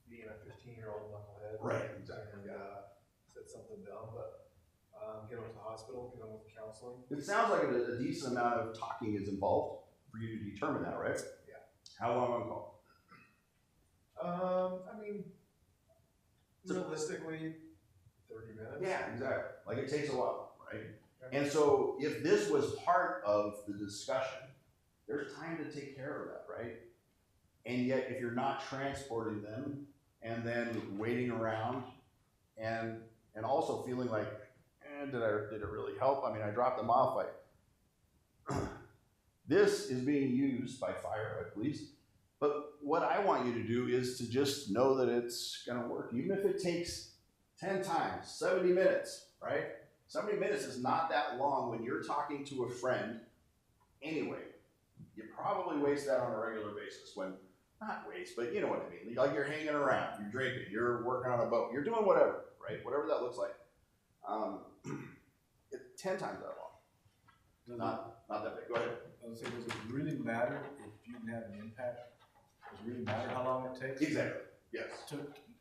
being a 15-year-old knucklehead. Right, exactly, And, said something dumb, but, get them to the hospital, get them with counseling. it sounds like a decent amount of talking is involved for you to determine that, right? Yeah. How long on call? I mean, realistically, 30 minutes. Yeah, exactly. Like it takes a while, right? And so if this was part of the discussion, there's time to take care of that, right? And yet if you're not transporting them and then waiting around and also feeling like, did it really help? I mean, I dropped them off. This is being used by fire, by police. But what I want you to do is to just know that it's gonna work. Even if it takes 10 times, 70 minutes, right? 70 minutes is not that long when you're talking to a friend anyway. You probably waste that on a regular basis when, not waste, but you know what I mean. Like you're hanging around, you're drinking, you're working on a boat, you're doing whatever, right? Whatever that looks like. 10 times that long. Not that big. Go ahead. I was saying, does it really matter if you can have an impact? Does it really matter how long it takes? Exactly. Yes.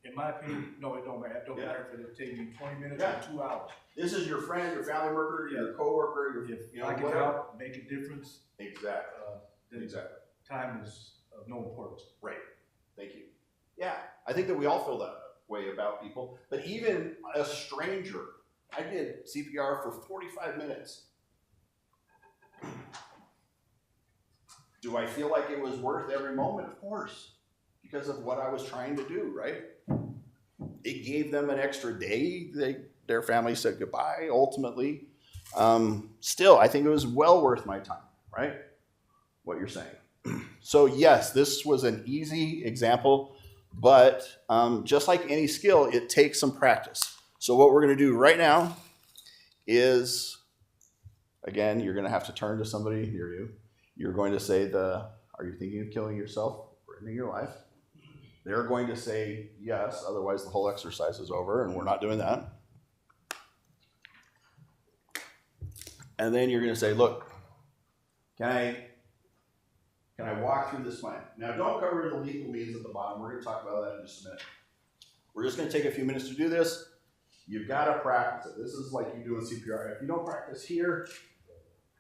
In my opinion, no, it don't matter. It don't Yeah. matter if it takes me 20 minutes Yeah. or 2 hours. This is your friend, your family worker, your coworker, your, If you know, I can whatever. help make a difference, Exactly. then Exactly. time is of no importance. Right. Thank you. Yeah, I think that we all feel that way about people. But even a stranger, I did CPR for 45 minutes. Do I feel like it was worth every moment? Of course, because of what I was trying to do, right? It gave them an extra day. Their family said goodbye, ultimately. Still, I think it was well worth my time, right? What you're saying. So yes, this was an easy example, but just like any skill, it takes some practice. So what we're gonna do right now is, again, you're gonna have to turn to somebody near you. You're going to say are you thinking of killing yourself or ending your life? They're going to say yes, otherwise the whole exercise is over and we're not doing that. And then you're gonna say, look, can I walk through this plan? Now don't cover the legal means at the bottom. We're gonna talk about that in just a minute. We're just gonna take a few minutes to do this. You've gotta practice it. This is like you do in CPR. If you don't practice here,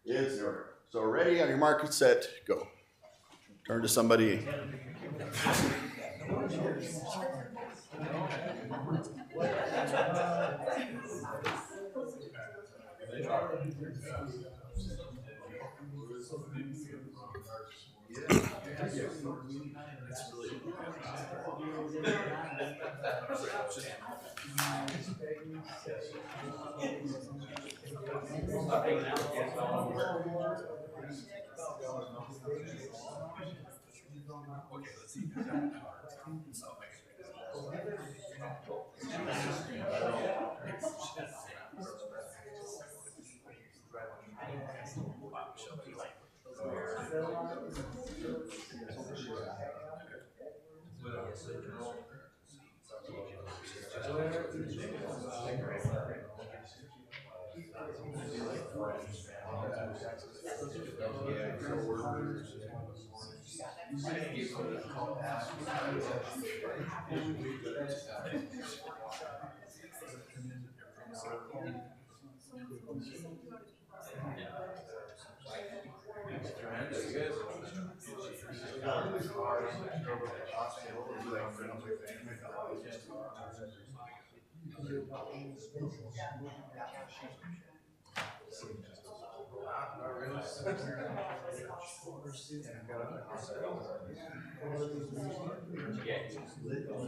it's never. So ready, on your mark, get set, go. Turn to somebody.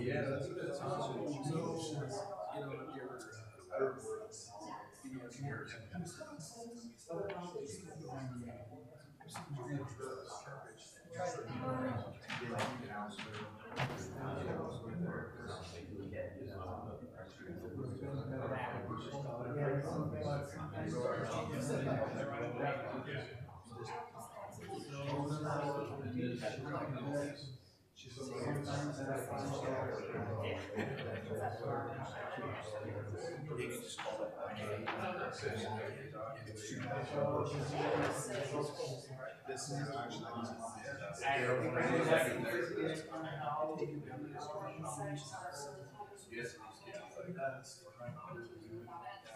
Yeah, that's what it sounds like. So, you know, if you're, This is actually.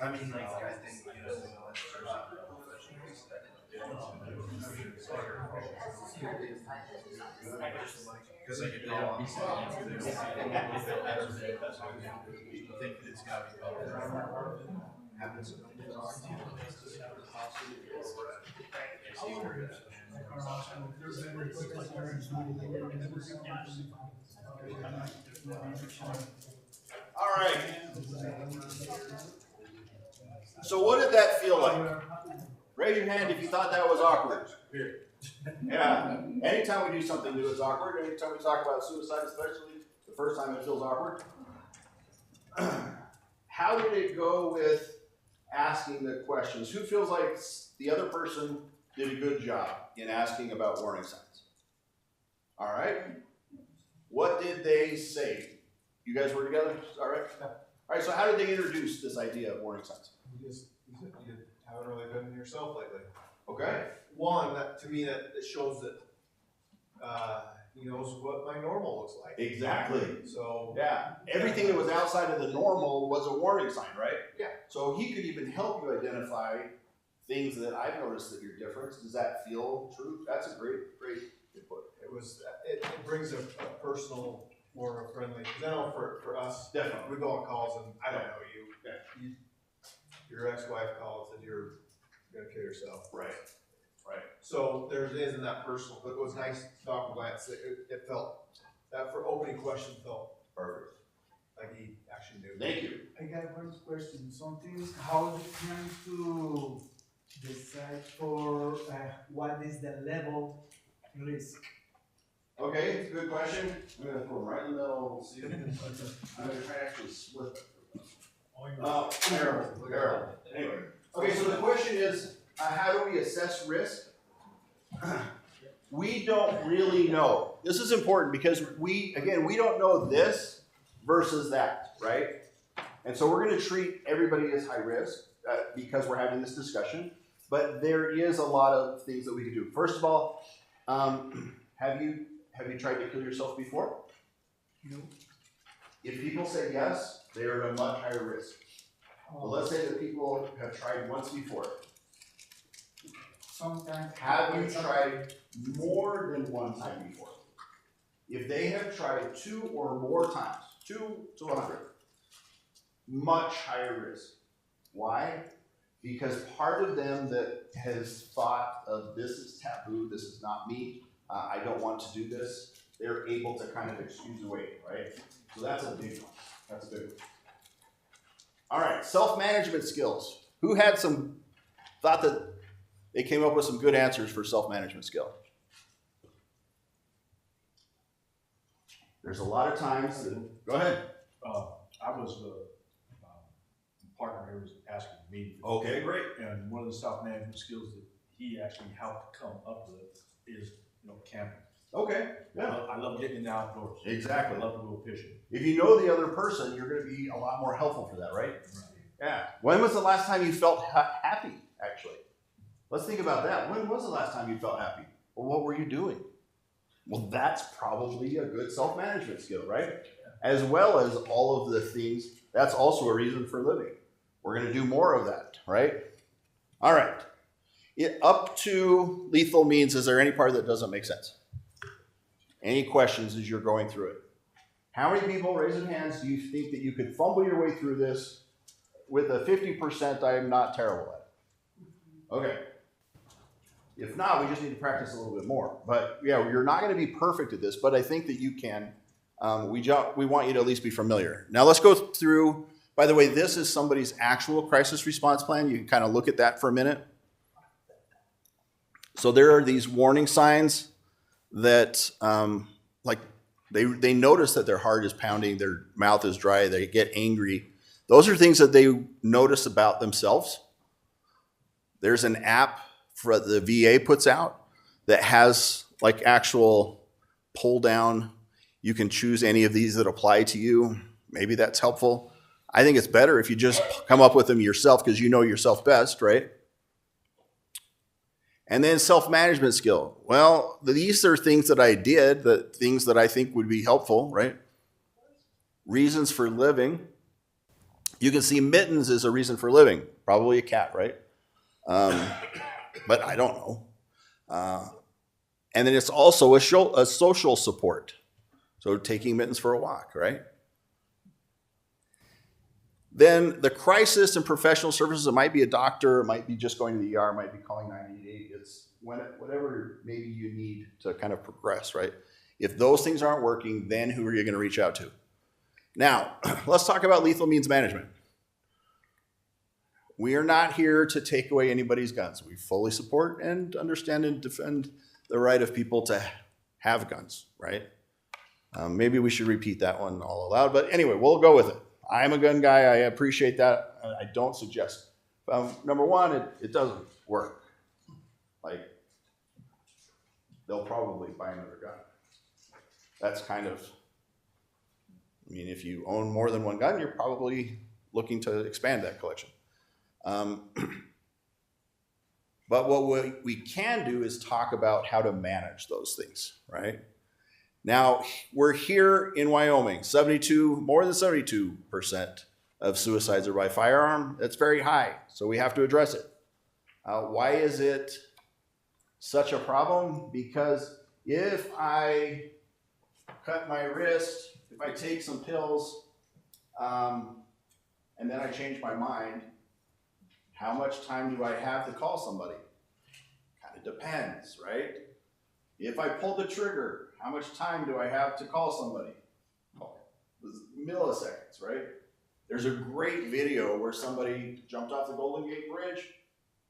I mean, like, I think, you know, because like, if they don't, think that it's gotta be public. Happens. All right. So what did that feel like? Raise your hand if you thought that was awkward. Yeah. Anytime we do something new, it's awkward. Anytime we talk about suicide, especially the first time, it feels awkward. How did it go with asking the questions? Who feels like the other person did a good job in asking about warning signs? All right. What did they say? You guys were together? All right. All right. So how did they introduce this idea of warning signs? You haven't really been yourself lately. Okay. One, that to me that shows that he knows what my normal looks like. Exactly. So Yeah. Everything that was outside of the normal was a warning sign, right? Yeah. So he could even help you identify things that I've noticed that you're different. Does that feel true? That's a great input. it was it brings a personal, more of a friendly. Because I know for us, Definitely. we go on calls and I don't know you. Yeah. Your ex-wife calls and you're gonna kill yourself. Right. Right. So there isn't that personal, but it was nice to talk about it. It felt that for opening question felt Perfect. like he actually knew. Thank you. I got one question. Something, how you plan to decide for what is the level risk? Okay, it's a good question. I'm gonna throw them right in the middle. I'm gonna try to actually split them. Terrible. Anyway, okay, so the question is, how do we assess risk? We don't really know. This is important because we don't know this versus that, right? And so we're gonna treat everybody as high risk because we're having this discussion, but there is a lot of things that we can do. First of all, have you tried to kill yourself before? No. If people say yes, they are at a much higher risk. Well, let's say that people have tried once before. Sometimes. Have you tried more than one time before? If they have tried 2 or more times, 2 to 100, much higher risk. Why? Because part of them that has thought of this is taboo, this is not me, I don't want to do this, they're able to kind of excuse away, right? So that's a big one. That's a big one. All right, self-management skills. Who had thought that they came up with some good answers for self-management skill? There's a lot of times that, go ahead. I was, partner here was asking me. Okay, great. And one of the self-management skills that he actually helped come up with is, camping. Okay, yeah. I love getting in the outdoors. Exactly. I love to go fishing. If you know the other person, you're going to be a lot more helpful for that, right? Yeah. When was the last time you felt happy, actually? Let's think about that. When was the last time you felt happy? Well, what were you doing? Well, that's probably a good self-management skill, right? As well as all of the things, that's also a reason for living. We're going to do more of that, right? All right. Up to lethal means, is there any part that doesn't make sense? Any questions as you're going through it? How many people, raise your hands, do you think that you could fumble your way through this with a 50% I am not terrible at it? Okay. If not, we just need to practice a little bit more. But yeah, you're not going to be perfect at this, but I think that you can. We want you to at least be familiar. Now let's go through, by the way, this is somebody's actual crisis response plan. You can kind of look at that for a minute. So there are these warning signs that they notice that their heart is pounding, their mouth is dry, they get angry. Those are things that they notice about themselves. There's an app for the VA puts out that has like actual pull down. You can choose any of these that apply to you. Maybe that's helpful. I think it's better if you just come up with them yourself because you know yourself best, right? And then self-management skill. Well, these are things that I did, the things that I think would be helpful, right? Reasons for living. You can see mittens is a reason for living. Probably a cat, right? But I don't know. And then it's also a social support. So taking mittens for a walk, right? Then the crisis and professional services, it might be a doctor, it might be just going to the ER, it might be calling 988. It's whatever maybe you need to kind of progress, right? If those things aren't working, then who are you going to reach out to? Now, let's talk about lethal means management. We are not here to take away anybody's guns. We fully support and understand and defend the right of people to have guns, right? Maybe we should repeat that one all aloud, but anyway, we'll go with it. I'm a gun guy. I appreciate that. I don't suggest. Number one, it doesn't work. Like, they'll probably buy another gun. That's kind of, I mean, if you own more than one gun, you're probably looking to expand that collection. But what we can do is talk about how to manage those things, right? Now, we're here in Wyoming, more than 72% of suicides are by firearm. That's very high, so we have to address it. Why is it such a problem? Because if I cut my wrist, if I take some pills, and then I change my mind, how much time do I have to call somebody? Kind of depends, right? If I pull the trigger, how much time do I have to call somebody? Milliseconds, right? There's a great video where somebody jumped off the Golden Gate Bridge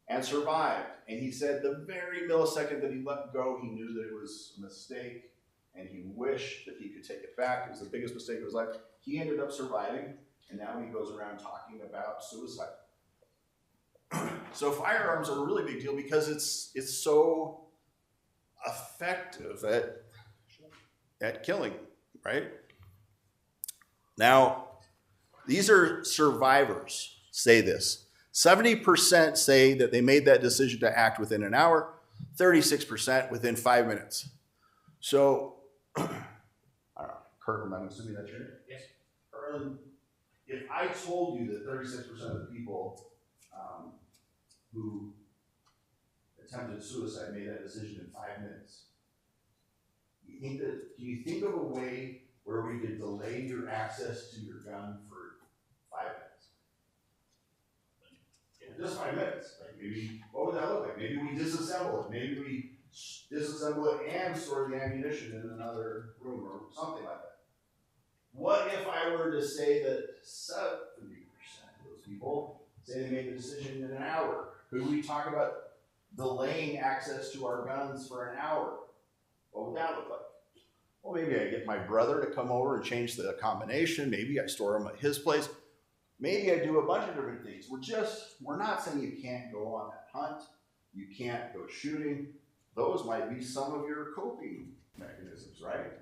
and survived. And he said the very millisecond that he let go, he knew that it was a mistake and he wished that he could take it back. It was the biggest mistake of his life. He ended up surviving, and now he goes around talking about suicide. So firearms are a really big deal because it's so effective at killing, right? Now, these are survivors say this. 70% say that they made that decision to act within an hour, 36% within 5 minutes. So, I don't know, Kirkland, I'm assuming that's your name? Yes. Kirkland, if I told you that 36% of the people who attempted suicide made that decision in 5 minutes, do you think of a way where we could delay your access to your gun for 5 minutes? Yeah, just 5 minutes. Like maybe, what would that look like? Maybe we disassemble it. Maybe we disassemble it and store the ammunition in another room or something like that. What if I were to say that 70% of those people say they made the decision in an hour? Could we talk about delaying access to our guns for an hour? What would that look like? Well, maybe I get my brother to come over and change the combination. Maybe I store them at his place. Maybe I do a bunch of different things. We're not saying you can't go on that hunt. You can't go shooting. Those might be some of your coping mechanisms, right?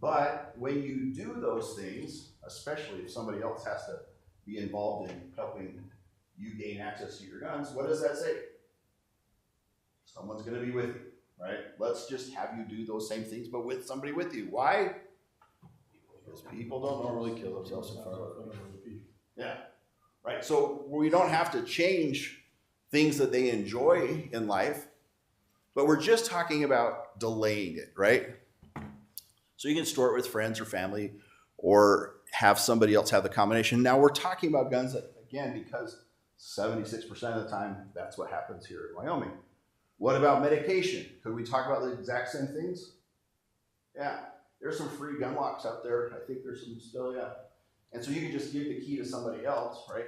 But when you do those things, especially if somebody else has to be involved in helping you gain access to your guns, what does that say? Someone's going to be with you, right? Let's just have you do those same things, but with somebody with you. Why? Because people don't normally kill themselves in front of other people. Yeah, right. So we don't have to change things that they enjoy in life, but we're just talking about delaying it, right? So you can store it with friends or family or have somebody else have the combination. Now we're talking about guns, again, because 76% of the time, that's what happens here in Wyoming. What about medication? Could we talk about the exact same things? Yeah, there's some free gun locks out there. I think there's some still, yeah. And so you can just give the key to somebody else, right?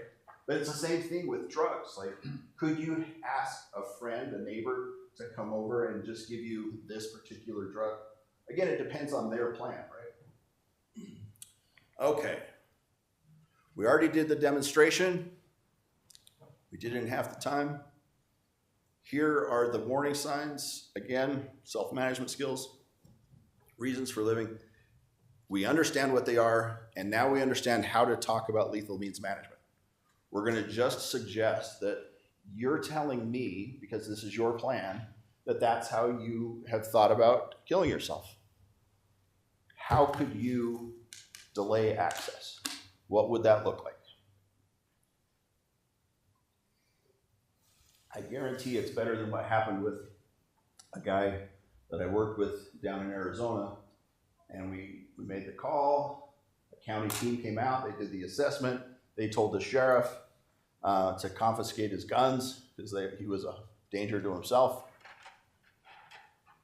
But it's the same thing with drugs. Like, could you ask a friend, a neighbor, to come over and just give you this particular drug? Again, it depends on their plan, right? Okay. We already did the demonstration. We did it in half the time. Here are the warning signs. Again, self-management skills, reasons for living. We understand what they are, and now we understand how to talk about lethal means management. We're going to just suggest that you're telling me, because this is your plan, that that's how you have thought about killing yourself. How could you delay access? What would that look like? I guarantee it's better than what happened with a guy that I worked with down in Arizona. And we made the call, the county team came out, they did the assessment, they told the sheriff to confiscate his guns because he was a danger to himself.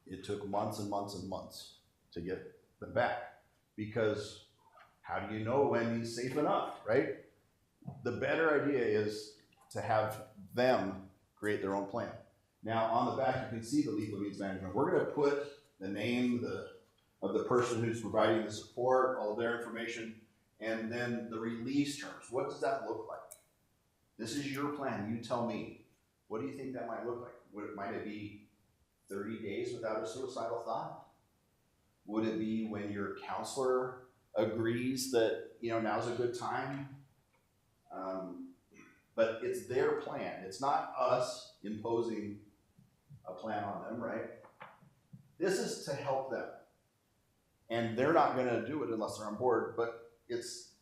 It took months and months and months to get them back, because how do you know when he's safe enough, right? The better idea is to have them create their own plan. Now on the back you can see the lethal means management. We're going to put the name of the person who's providing the support, all of their information, and then the release terms. What does that look like? This is your plan. You tell me. What do you think that might look like? Might it be 30 days without a suicidal thought? Would it be when your counselor agrees that, now's a good time? But it's their plan. It's not us imposing a plan on them, right? This is to help them. And they're not going to do it unless they're on board, but it's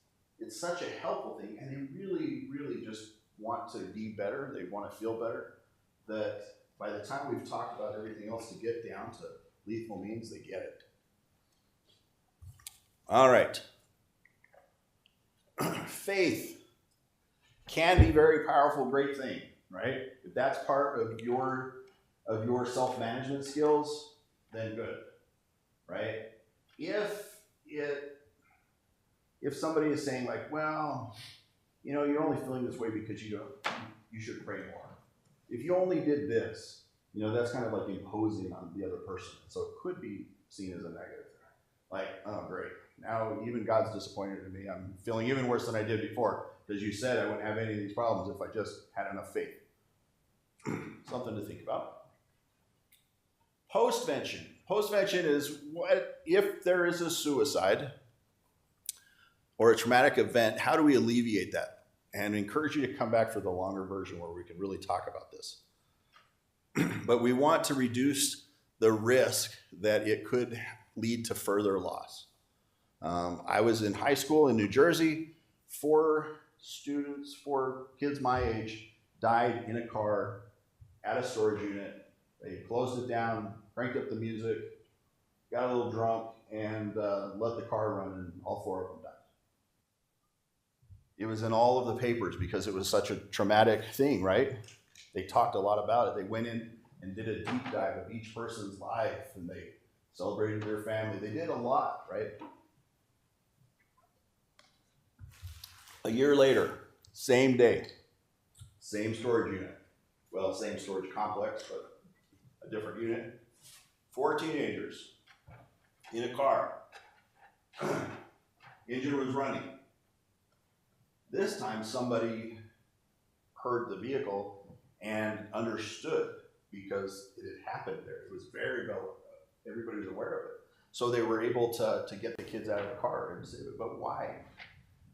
such a helpful thing, and they really, really just want to be better. They want to feel better, that by the time we've talked about everything else to get down to lethal means, they get it. All right. Faith can be very powerful, great thing, right? If that's part of your self-management skills, then good, right? If somebody is saying like, well, you're only feeling this way because you should pray more. If you only did this, that's kind of like imposing on the other person. So it could be seen as a negative. Like, oh great, now even God's disappointed in me. I'm feeling even worse than I did before, because you said I wouldn't have any of these problems if I just had enough faith. Something to think about. Postvention. Postvention is what if there is a suicide or a traumatic event, how do we alleviate that? And I encourage you to come back for the longer version where we can really talk about this. But we want to reduce the risk that it could lead to further loss. I was in high school in New Jersey. 4 kids my age died in a car at a storage unit. They closed it down, cranked up the music, got a little drunk, and let the car run, and all 4 of them died. It was in all of the papers because it was such a traumatic thing, right? They talked a lot about it. They went in and did a deep dive of each person's life, and they celebrated their family. They did a lot, right? A year later, same day, same storage unit. Well, same storage complex, but a different unit. 4 teenagers in a car. Engine was running. This time somebody heard the vehicle and understood because it had happened there. It was very well, everybody was aware of it. So they were able to get the kids out of the car and save it. But why?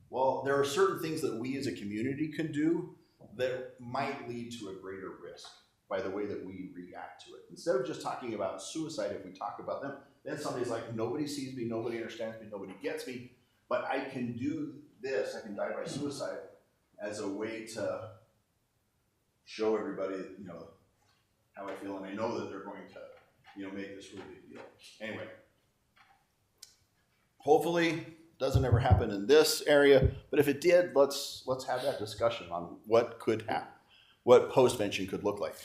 Well, there are certain things that we as a community can do that might lead to a greater risk by the way that we react to it. Instead of just talking about suicide, if we talk about them, then somebody's like, nobody sees me, nobody understands me, nobody gets me, but I can do this, I can die by suicide as a way to show everybody, how I feel, and I know that they're going to, make this really big deal. Anyway, hopefully doesn't ever happen in this area, but if it did, let's have that discussion on what could happen, what postvention could look like.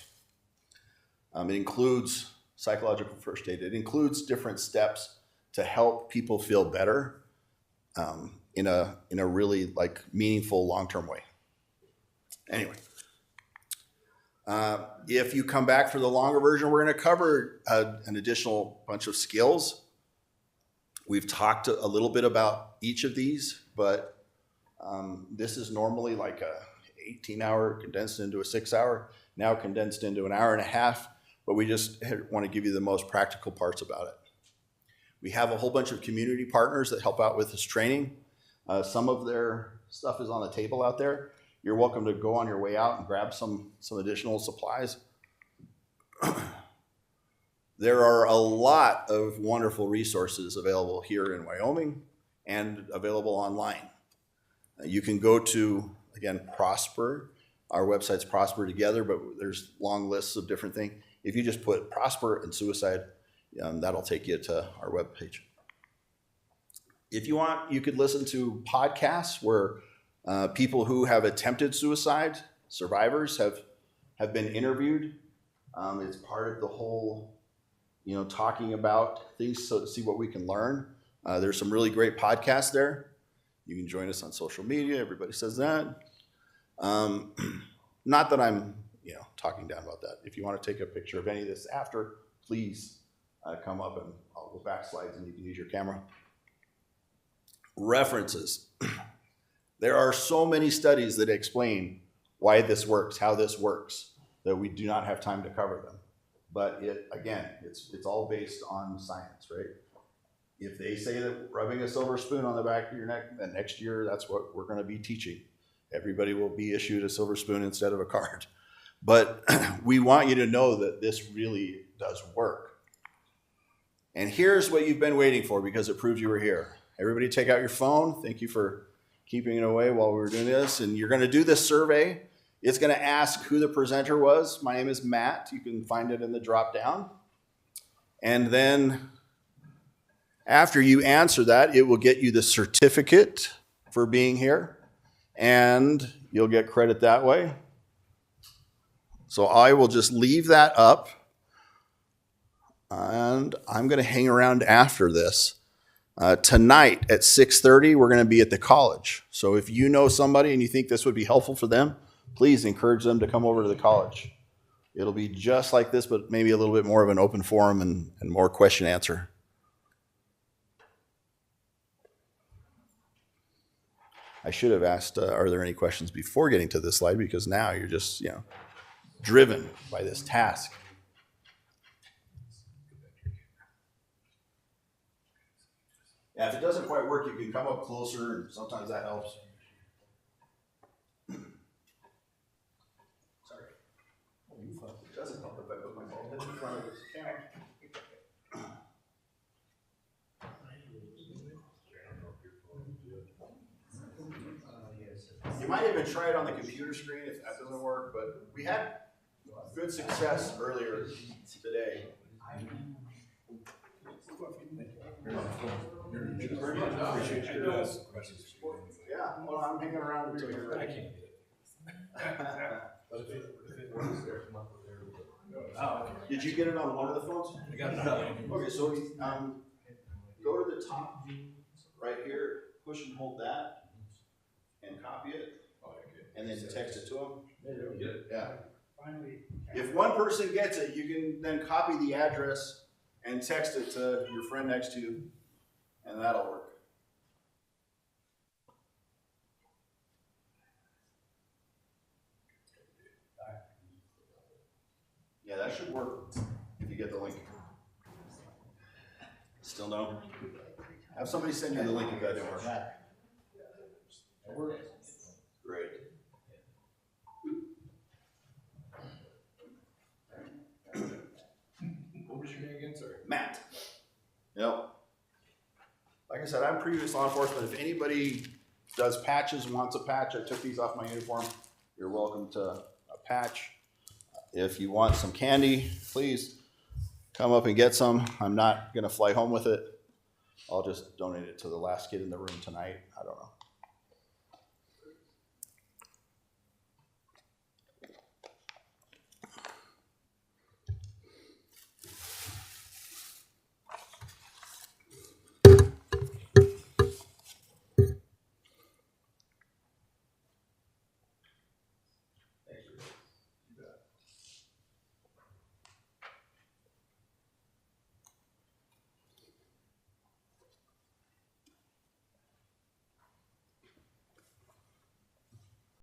It includes psychological first aid. It includes different steps to help people feel better in a really meaningful long-term way. Anyway, if you come back for the longer version, we're going to cover an additional bunch of skills. We've talked a little bit about each of these, but this is normally like a 18-hour condensed into a 6-hour. now condensed into an hour and a half, but we just want to give you the most practical parts about it. We have a whole bunch of community partners that help out with this training. Some of their stuff is on the table out there. You're welcome to go on your way out and grab some additional supplies. There are a lot of wonderful resources available here in Wyoming and available online. You can go to, again, Prosper. Our website's Prosper Together, but there's long lists of different things. If you just put Prosper and suicide, that'll take you to our webpage. If you want, you could listen to podcasts where people who have attempted suicide, survivors, have been interviewed. It's part of the whole, talking about things so to see what we can learn. There's some really great podcasts there. You can join us on social media. Everybody says that. Not that I'm, talking down about that. If you want to take a picture of any of this after, please come up and I'll go back slides and you can use your camera. References. There are so many studies that explain why this works, how this works, that we do not have time to cover them. But it's all based on science, right? If they say that rubbing a silver spoon on the back of your neck, then next year that's what we're going to be teaching. Everybody will be issued a silver spoon instead of a card. But we want you to know that this really does work. And here's what you've been waiting for because it proves you were here. Everybody take out your phone. Thank you for keeping it away while we were doing this. And you're going to do this survey. It's going to ask who the presenter was. My name is Matt. You can find it in the drop down. And then after you answer that, it will get you the certificate for being here. And you'll get credit that way. So I will just leave that up. And I'm going to hang around after this. Tonight at 6:30, we're going to be at the college. So if you know somebody and you think this would be helpful for them, please encourage them to come over to the college. It'll be just like this, but maybe a little bit more of an open forum and more question answer. I should have asked, are there any questions before getting to this slide? Because now you're just, driven by this task. Yeah, if it doesn't quite work, you can come up closer, and sometimes that helps. Sorry. It doesn't help if I put my phone in front of this camera. You might even try it on the computer screen if that doesn't work, but we had good success earlier today. Thank you very much. I appreciate your support. Yeah, well, I'm hanging around until you're ready. I can't get it. Did you get it on one of the phones? I got it. Okay, so go to the top right here, push and hold that, and copy it, and then text it to them. Yeah. If one person gets it, you can then copy the address and text it to your friend next to you, and that'll work. Yeah, that should work if you get the link. Still no? Have somebody send you the link if that didn't work. That works. Great. What was your name again, sir? Matt. Yep. Like I said, I'm previous law enforcement. If anybody does patches, wants a patch, I took these off my uniform. You're welcome to a patch. If you want some candy, please come up and get some. I'm not going to fly home with it. I'll just donate it to the last kid in the room tonight. I don't know.